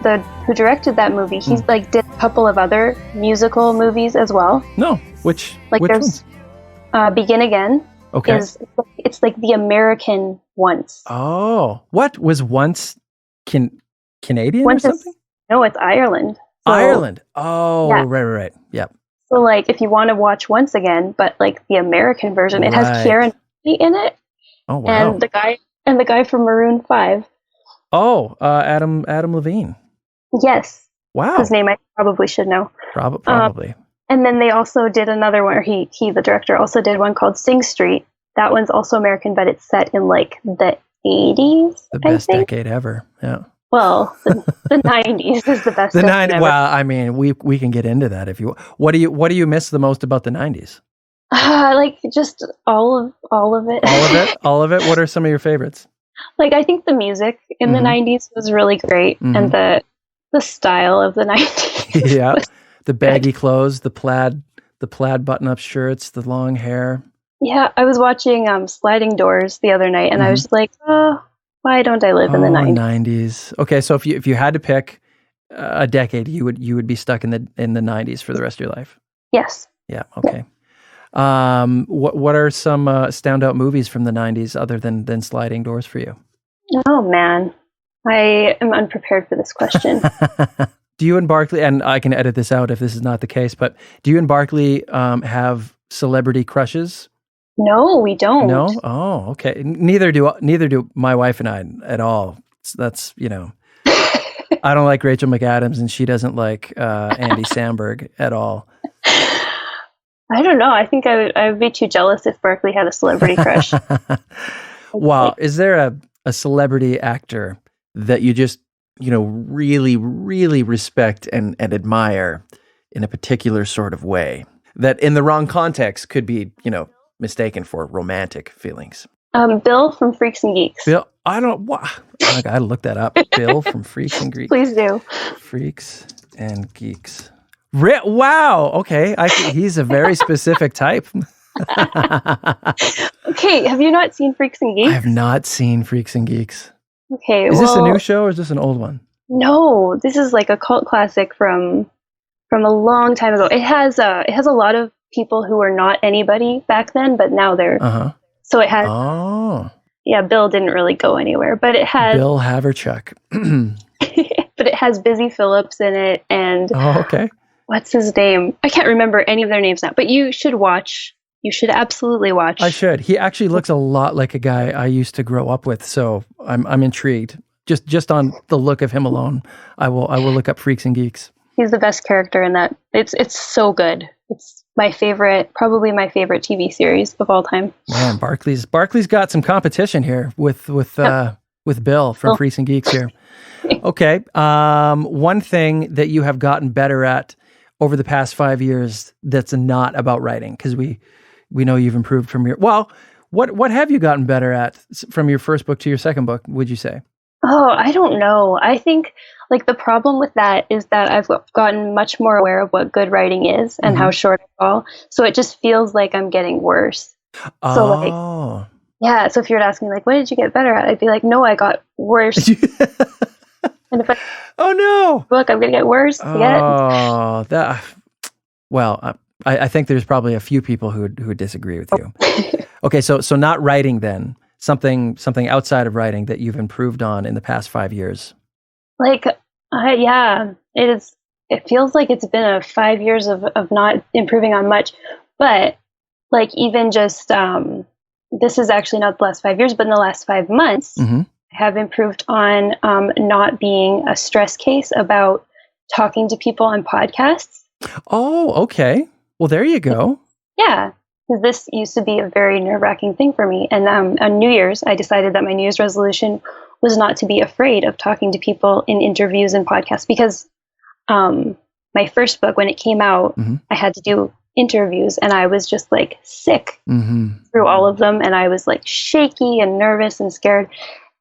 directed that movie, he's like did a couple of other musical movies as well? No, which there's Begin Again. Okay. It's like the American Once. Oh, what was Once Canadian or something? No, it's Ireland. So, Ireland. Oh, yeah. Right. Yep. So like if you want to watch Once Again, but like the American version, it has Keira Knightley in it. Oh wow. And the guy from Maroon 5. Oh, Adam Levine. Yes. Wow. His name I probably should know. Probably. And then they also did another one, or he the director also did one called Sing Street. That one's also American, but it's set in like the 80s. The best decade ever. Yeah. Well, the 90s is the best. The 90s. Well, I mean, we can get into that if you. What do you miss the most about the 90s? Like just all of it. All of it. What are some of your favorites? Like I think the music in the 90s was really great, and the style of the 90s. Yeah. The baggy clothes, the plaid button-up shirts, the long hair. Yeah, I was watching Sliding Doors the other night, and I was just like, oh, why don't I live in the 90s? 90s. Okay, so if you had to pick a decade, you would be stuck in the 90s for the rest of your life. Yes. Yeah. Okay. What are some standout movies from the 90s other than Sliding Doors for you? Oh man, I am unprepared for this question. Do you and Barkley, and I can edit this out if this is not the case, but do you and Barkley have celebrity crushes? No, we don't. No? Oh, okay. Neither do my wife and I at all. That's, I don't like Rachel McAdams and she doesn't like Andy Samberg at all. I don't know. I think I would be too jealous if Barkley had a celebrity crush. Wow. Is there a celebrity actor that you just, really, really respect and admire in a particular sort of way that in the wrong context could be, mistaken for romantic feelings? Bill from Freaks and Geeks. Bill, I gotta look that up. Bill from Freaks and Geeks. Please do. Freaks and Geeks. Wow. Okay. He's a very specific type. Okay. Have you not seen Freaks and Geeks? I have not seen Freaks and Geeks. Okay. Is this a new show or is this an old one? No, this is like a cult classic from a long time ago. It has a lot of people who were not anybody back then, but now they're. So it has. Oh. Yeah, Bill didn't really go anywhere, but it has Bill Haverchuck. but it has Busy Phillips in it, and okay. What's his name? I can't remember any of their names now, but you should watch. You should absolutely watch. I should. He actually looks a lot like a guy I used to grow up with, so I'm intrigued. Just on the look of him alone, I will look up Freaks and Geeks. He's the best character in that. It's so good. It's my favorite, probably my favorite TV series of all time. Man, Barkley's got some competition here with Bill from Freaks and Geeks here. Okay. One thing that you have gotten better at over the past 5 years that's not about writing, because we know you've improved from your, what have you gotten better at from your first book to your second book, would you say? Oh, I don't know. I think the problem with that is that I've gotten much more aware of what good writing is and how short I fall. So it just feels like I'm getting worse. So yeah. So if you were to ask me what did you get better at? I'd be like, no, I got worse. And if look, I'm going to get worse. I think there's probably a few people who would disagree with you. Okay. So not writing then. Something outside of writing that you've improved on in the past 5 years. Yeah, it is. It feels like it's been 5 years of not improving on much, but even just this is actually not the last 5 years, but in the last 5 months, I have improved on not being a stress case about talking to people on podcasts. Oh, okay. Well, there you go. Yeah. Because this used to be a very nerve-wracking thing for me. And on New Year's, I decided that my New Year's resolution was not to be afraid of talking to people in interviews and podcasts. Because my first book, when it came out, I had to do interviews, and I was just sick through all of them. And I was shaky and nervous and scared.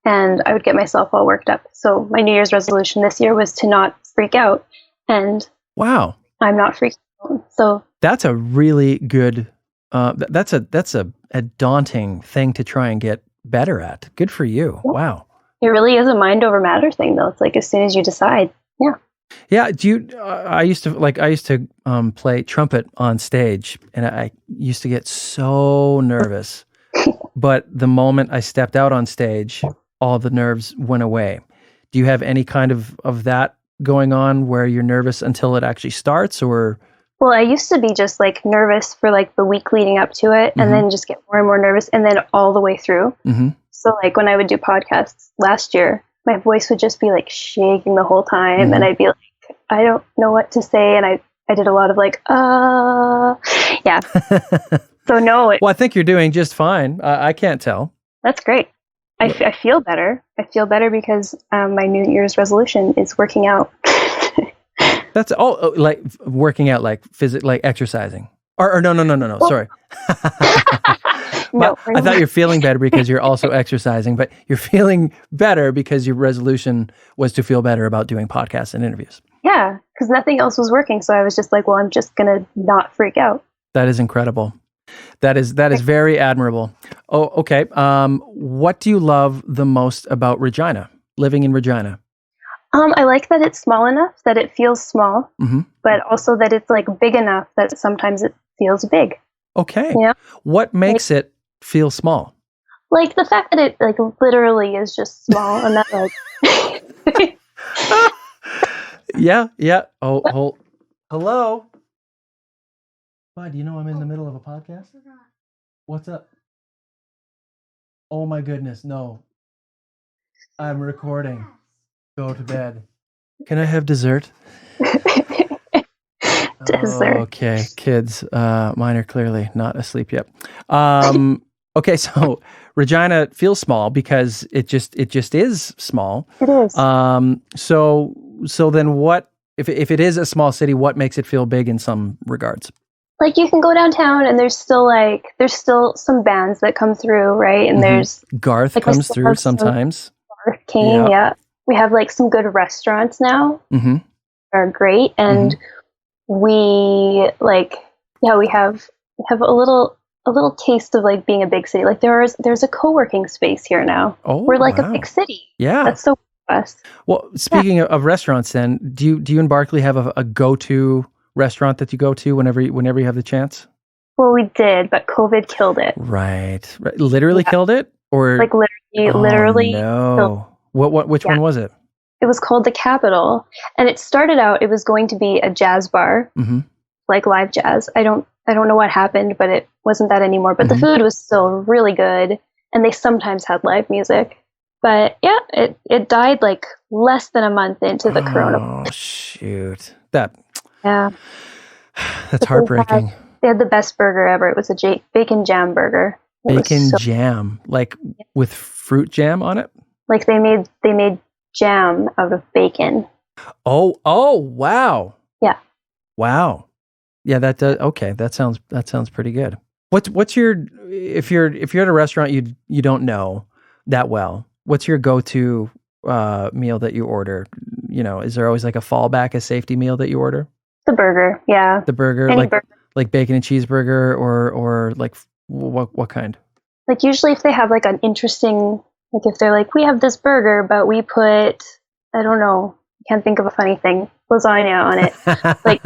And I would get myself all worked up. So my New Year's resolution this year was to not freak out. And wow, I'm not freaking out. So that's a really good... that's a daunting thing to try and get better at. Good for you. Wow. It really is a mind over matter thing, though. It's as soon as you decide. Yeah. Yeah. Do you? I used to play trumpet on stage, and I used to get so nervous. But the moment I stepped out on stage, all the nerves went away. Do you have any kind of that going on where you're nervous until it actually starts, or? Well, I used to be just nervous for the week leading up to it, and then just get more and more nervous, and then all the way through. So when I would do podcasts last year, my voice would just be shaking the whole time, and I'd be I don't know what to say, and I did a lot of yeah. So no. Well, I think you're doing just fine. I can't tell. That's great. I feel better. I feel better because my New Year's resolution is working out. That's all working out, exercising. Or no. Sorry. No, I thought you're feeling better because you're also exercising, but you're feeling better because your resolution was to feel better about doing podcasts and interviews. Yeah, because nothing else was working. So I was just well, I'm just going to not freak out. That is incredible. That is very admirable. Oh, okay. What do you love the most about Regina, living in Regina? I like that it's small enough that it feels small, but also that it's big enough that sometimes it feels big. Okay. You know? What makes it feel small? The fact that it literally is just small and that Yeah. Oh, hello. Why, do you know I'm in the middle of a podcast? What's up? Oh my goodness, no. I'm recording. Go to bed. Can I have dessert? Dessert. Okay, kids. Mine are clearly not asleep yet. Okay, so Regina feels small because it just is small. It is. So then what if it is a small city, what makes it feel big in some regards? Like you can go downtown and there's still some bands that come through, right? And there's Garth like we comes still through have some sometimes. Arcane, yeah. We have like some good restaurants now. Mm-hmm. Are great, and we have a little taste of like being a big city. Like there's a co-working space here now. Oh, we're like wow. a big city. Yeah, that's so cool for us. Well, speaking of restaurants, then do you and Barkley have a go-to restaurant that you go to whenever you have the chance? Well, we did, but COVID killed it. Right. Literally killed it, or like literally. No. Which one was it? It was called the Capitol, and it started out. It was going to be a jazz bar, like live jazz. I don't know what happened, but it wasn't that anymore. But the food was still really good, and they sometimes had live music. But yeah, it died like less than a month into the coronavirus. Oh shoot! Yeah, that's heartbreaking. They had the best burger ever. It was a bacon jam burger. Bacon jam, like with fruit jam on it. Like they made jam out of bacon. Oh, wow. Yeah. Wow. Yeah, that does. Okay, that sounds pretty good. What's your if you're at a restaurant you don't know that well, what's your go-to meal that you order? You know, is there always like a fallback, a safety meal that you order? The burger, yeah. The burger, like bacon and cheeseburger, or like what kind? Like usually if they have like an interesting, like if they're like, we have this burger, but we put, I don't know, I can't think of a funny thing, lasagna on it. Like,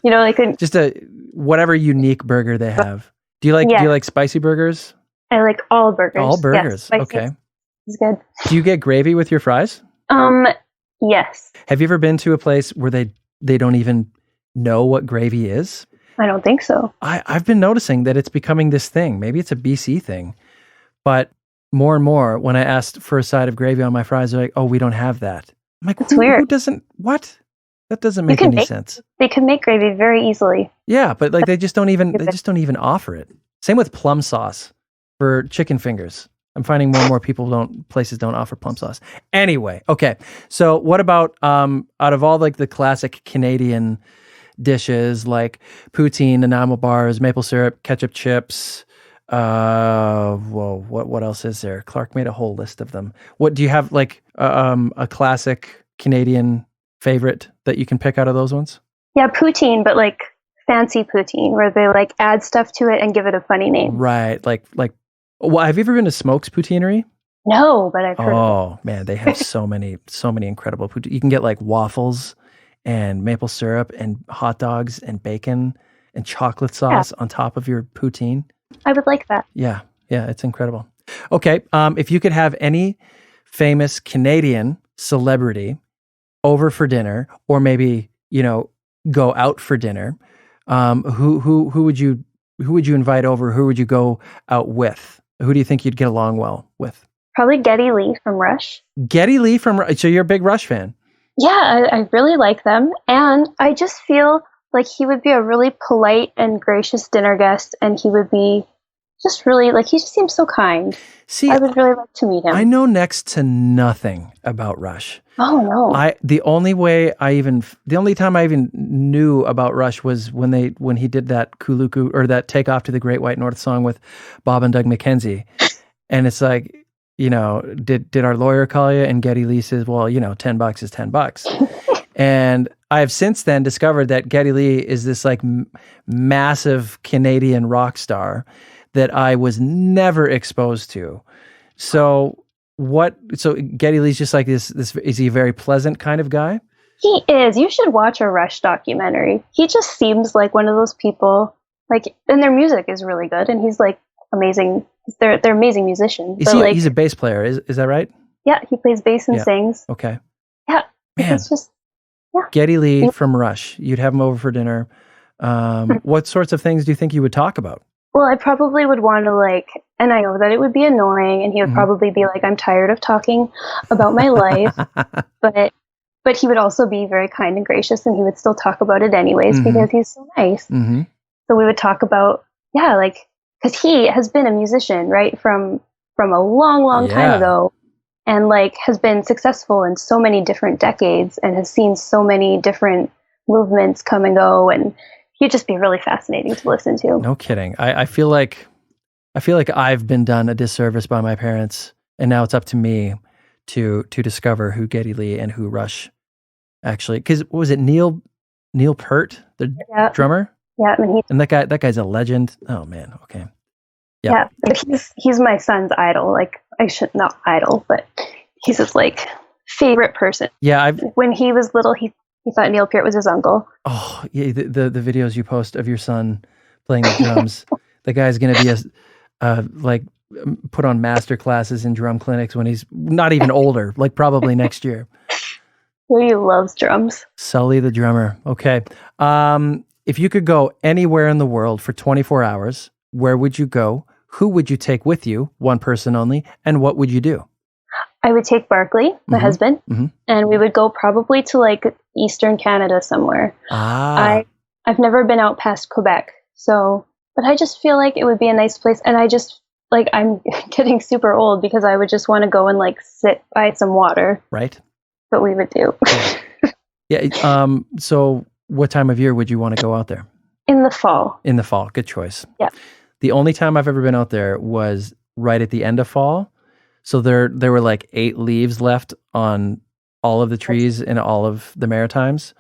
you know, like just a whatever unique burger they have. Do you like spicy burgers? I like all burgers. All burgers. Yes, okay. It's good. Do you get gravy with your fries? Yes. Have you ever been to a place where they don't even know what gravy is? I don't think so. I've been noticing that it's becoming this thing. Maybe it's a BC thing, but more and more when I asked for a side of gravy on my fries, they're like, "Oh, we don't have that." I'm like, weird. Who doesn't? What? That doesn't make any sense. They can make gravy very easily. Yeah, but like they just don't even offer it. Same with plum sauce for chicken fingers. I'm finding more and more places don't offer plum sauce. Anyway, okay. So what about out of all like the classic Canadian dishes like poutine, enamel bars, maple syrup, ketchup chips, what else is there? Clark made a whole list of them. What do you have like a classic Canadian favorite that you can pick out of those ones? Yeah, poutine, but like fancy poutine where they like add stuff to it and give it a funny name. Right. Like well, have you ever been to Smoke's Poutineery? No, but I've heard. Oh man, they have so many incredible poutine. You can get like waffles and maple syrup and hot dogs and bacon and chocolate sauce on top of your poutine. I would like that. Yeah, it's incredible. Okay, if you could have any famous Canadian celebrity over for dinner, or maybe go out for dinner, who would you invite over? Who would you go out with? Who do you think you'd get along well with? Probably Geddy Lee from Rush. Geddy Lee from Rush. So you're a big Rush fan? Yeah, I really like them. And I just feel like he would be a really polite and gracious dinner guest. And he would be just really, like, he just seems so kind. See, I would really like to meet him. I know next to nothing about Rush. Oh, no. The only time I even knew about Rush was when he did that Kuluku, or that Take Off to the Great White North song with Bob and Doug McKenzie. And it's like, did our lawyer call you? And Geddy Lee says, well, $10 is $10. And I've since then discovered that Geddy Lee is this like massive Canadian rock star that I was never exposed to. So Geddy Lee's just like this, is he a very pleasant kind of guy? He is. You should watch a Rush documentary. He just seems like one of those people, like, and their music is really good, and he's like amazing. They're amazing musicians. He's a bass player, is that right? Yeah, he plays bass and sings. Okay. Yeah. Man. It's just, yeah. Geddy Lee from Rush. You'd have him over for dinner. What sorts of things do you think you would talk about? Well, I probably would want to and I know that it would be annoying, and he would probably be like, I'm tired of talking about my life, but he would also be very kind and gracious, and he would still talk about it anyways because he's so nice. Mm-hmm. So we would talk about, because he has been a musician, right, from a long time ago, and like has been successful in so many different decades and has seen so many different movements come and go, and he'd just be really fascinating to listen to. No kidding. I feel like I've been done a disservice by my parents, and now it's up to me to discover who Geddy Lee and who Rush actually. Because what was it, Neil Peart, the drummer? Yeah, and that guy's a legend. Oh man, okay. Yep. Yeah, but he's my son's idol. Like, I should not idol, but he's his like favorite person. Yeah, when he was little, he thought Neil Peart was his uncle. Oh yeah, the videos you post of your son playing the drums. The guy's gonna be like put on master classes in drum clinics when he's not even older, like probably next year. He loves drums. Sully the drummer. Okay. If you could go anywhere in the world for 24 hours, where would you go? Who would you take with you? One person only. And what would you do? I would take Barkley, my husband, and we would go probably to like Eastern Canada somewhere. I've never been out past Quebec, but I just feel like it would be a nice place. And I just like, I'm getting super old because I would just want to go and like sit by some water. Right. What we would do. Yeah. So what time of year would you want to go out there? In the fall. In the fall. Good choice. Yeah. The only time I've ever been out there was right at the end of fall. So there were like 8 leaves left on all of the trees in all of the Maritimes.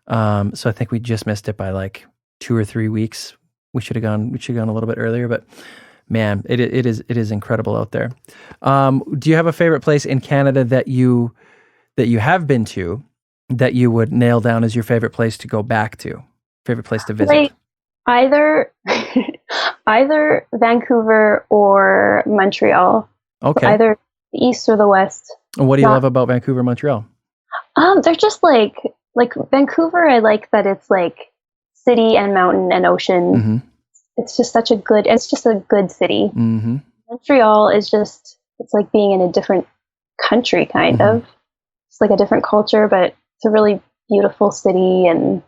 So I think we just missed it by like 2 or 3 weeks. We should have gone a little bit earlier, but man, it is incredible out there. Do you have a favorite place in Canada that you have been to that you would nail down as your favorite place to go back to? Favorite place to visit? Like either Vancouver or Montreal. Okay. Either the east or the west. And what do you love about Vancouver, Montreal? They're just like Vancouver. I like that it's like city and mountain and ocean. Mm-hmm. It's just a good city. Mm-hmm. Montreal is it's like being in a different country, kind of. It's like a different culture, but it's a really beautiful city. And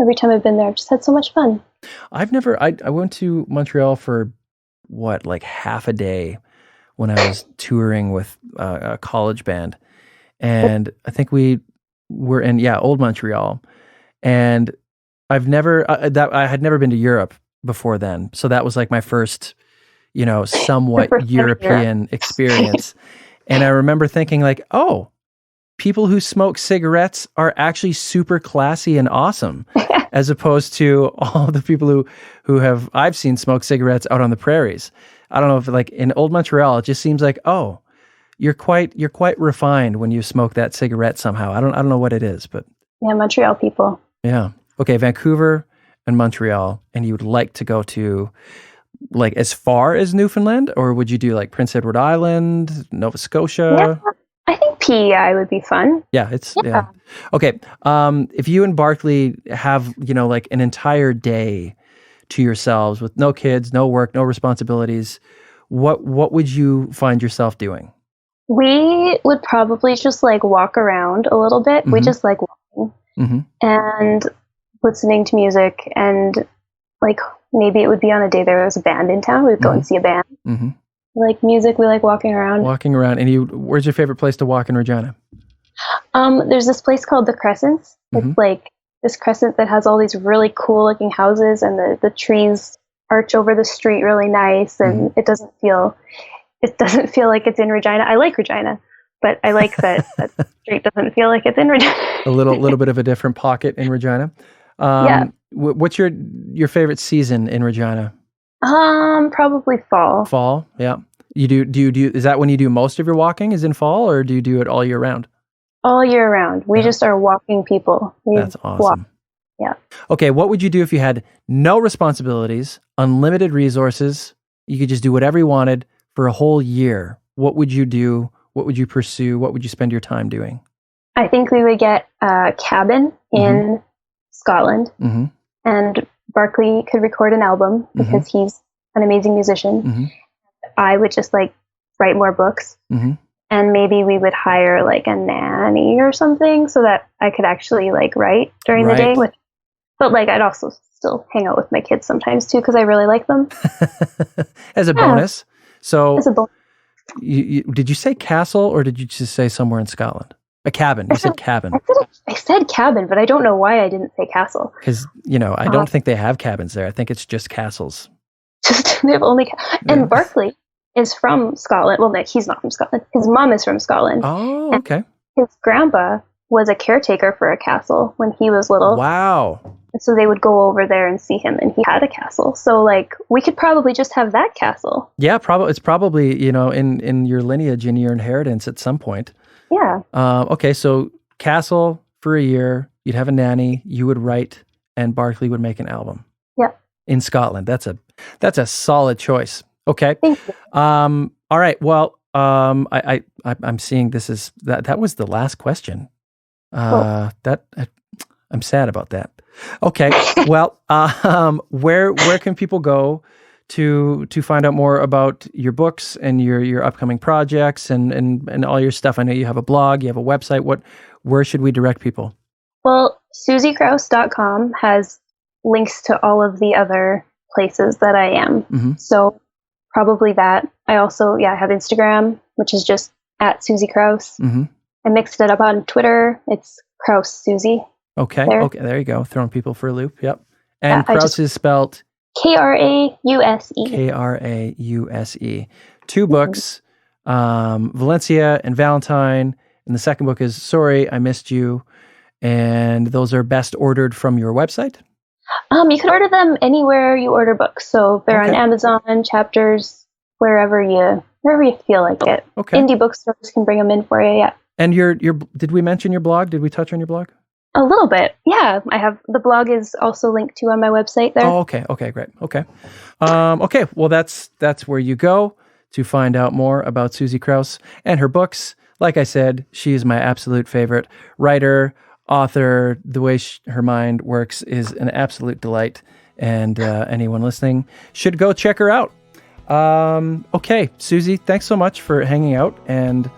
every time I've been there, I've just had so much fun. I went to Montreal for like half a day when I was touring with a college band. And I think we were in, old Montreal. And I had never been to Europe before then. So that was like my first, somewhat European experience. And I remember thinking like, oh, people who smoke cigarettes are actually super classy and awesome, as opposed to all the people who I've seen smoke cigarettes out on the prairies. I don't know if like in old Montreal, it just seems like, oh, you're quite refined when you smoke that cigarette somehow. I don't know what it is, but yeah, Montreal people. Yeah. Okay, Vancouver and Montreal, and you would like to go to like as far as Newfoundland, or would you do like Prince Edward Island, Nova Scotia? Yeah, I think PEI would be fun. Yeah, yeah. Okay. If you and Barkley have, like an entire day to yourselves with no kids, no work, no responsibilities, what would you find yourself doing? We would probably just like walk around a little bit. We just like walking and listening to music, and like maybe it would be on a day there was a band in town. We would go and see a band. We like music. We like walking around. And where's your favorite place to walk in Regina? There's this place called the Crescents. It's like this crescent that has all these really cool looking houses, and the trees arch over the street really nice, and it doesn't feel like it's in Regina. I like Regina, but I like that the street doesn't feel like it's in Regina. A little bit of a different pocket in Regina. Yeah. What's your favorite season in Regina? Probably fall. Fall, yeah. You do is that when you do most of your walking is in fall, or do you do it all year round? All year round. We just are walking people. That's awesome. Walk. Yeah. Okay, what would you do if you had no responsibilities, unlimited resources, you could just do whatever you wanted for a whole year? What would you do? What would you pursue? What would you spend your time doing? I think we would get a cabin in Scotland, and Barkley could record an album because he's an amazing musician. I would just like write more books, and maybe we would hire like a nanny or something so that I could actually like write during the day. But like I'd also still hang out with my kids sometimes too because I really like them. As a bonus. So As a bonus. did you say castle or did you just say somewhere in Scotland? A cabin. You said cabin. I said cabin, but I don't know why I didn't say castle. Because, I don't think they have cabins there. I think it's just castles. They have only... And Barkley is from Scotland. Well, no, he's not from Scotland. His mom is from Scotland. Oh, okay. His grandpa was a caretaker for a castle when he was little. Wow. And so they would go over there and see him, and he had a castle. So, we could probably just have that castle. Yeah, it's probably, in your lineage, in your inheritance at some point. Yeah. Okay, so castle for a year, you'd have a nanny, you would write, and Barkley would make an album. Yep. In Scotland. That's a solid choice. Okay. Thank you. All right. Well, I'm seeing this is that was the last question. I'm sad about that. Okay. Well, where can people go to find out more about your books and your upcoming projects and all your stuff? I know you have a blog, you have a website. Where should we direct people? Well, SuzyKrause.com has links to all of the other places that I am. Mm-hmm. So probably that. I also, have Instagram, which is just at Suzy Krause. Mm-hmm. I mixed it up on Twitter. It's Krause Suzy. Okay. There. Okay. There you go. Throwing people for a loop. Yep. And Krause is spelled Krause. Krause. Two books, Valencia and Valentine. And the second book is Sorry, I Missed You. And those are best ordered from your website? You can order them anywhere you order books. So they're on Amazon, Chapters, wherever you feel like it. Okay. Indie bookstores can bring them in for you, yeah. And did we mention your blog? Did we touch on your blog? A little bit, yeah. The blog is also linked to on my website there. Oh, okay. Okay, great. Okay. Okay, well, that's where you go to find out more about Suzy Krause and her books. Like I said, she is my absolute favorite writer, author. The way her mind works is an absolute delight, and anyone listening should go check her out. Okay, Suzy, thanks so much for hanging out and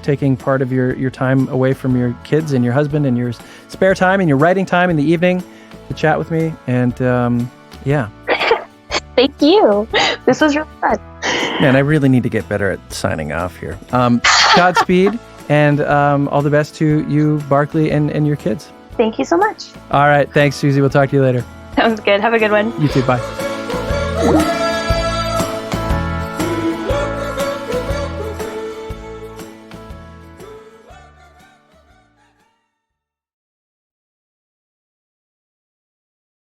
taking part of your time away from your kids and your husband and your spare time and your writing time in the evening to chat with me. And yeah. Thank you. This was really fun. Man, I really need to get better at signing off here. Godspeed and all the best to you, Barkley, and your kids. Thank you so much. All right. Thanks, Suzy. We'll talk to you later. Sounds good. Have a good one. You too. Bye.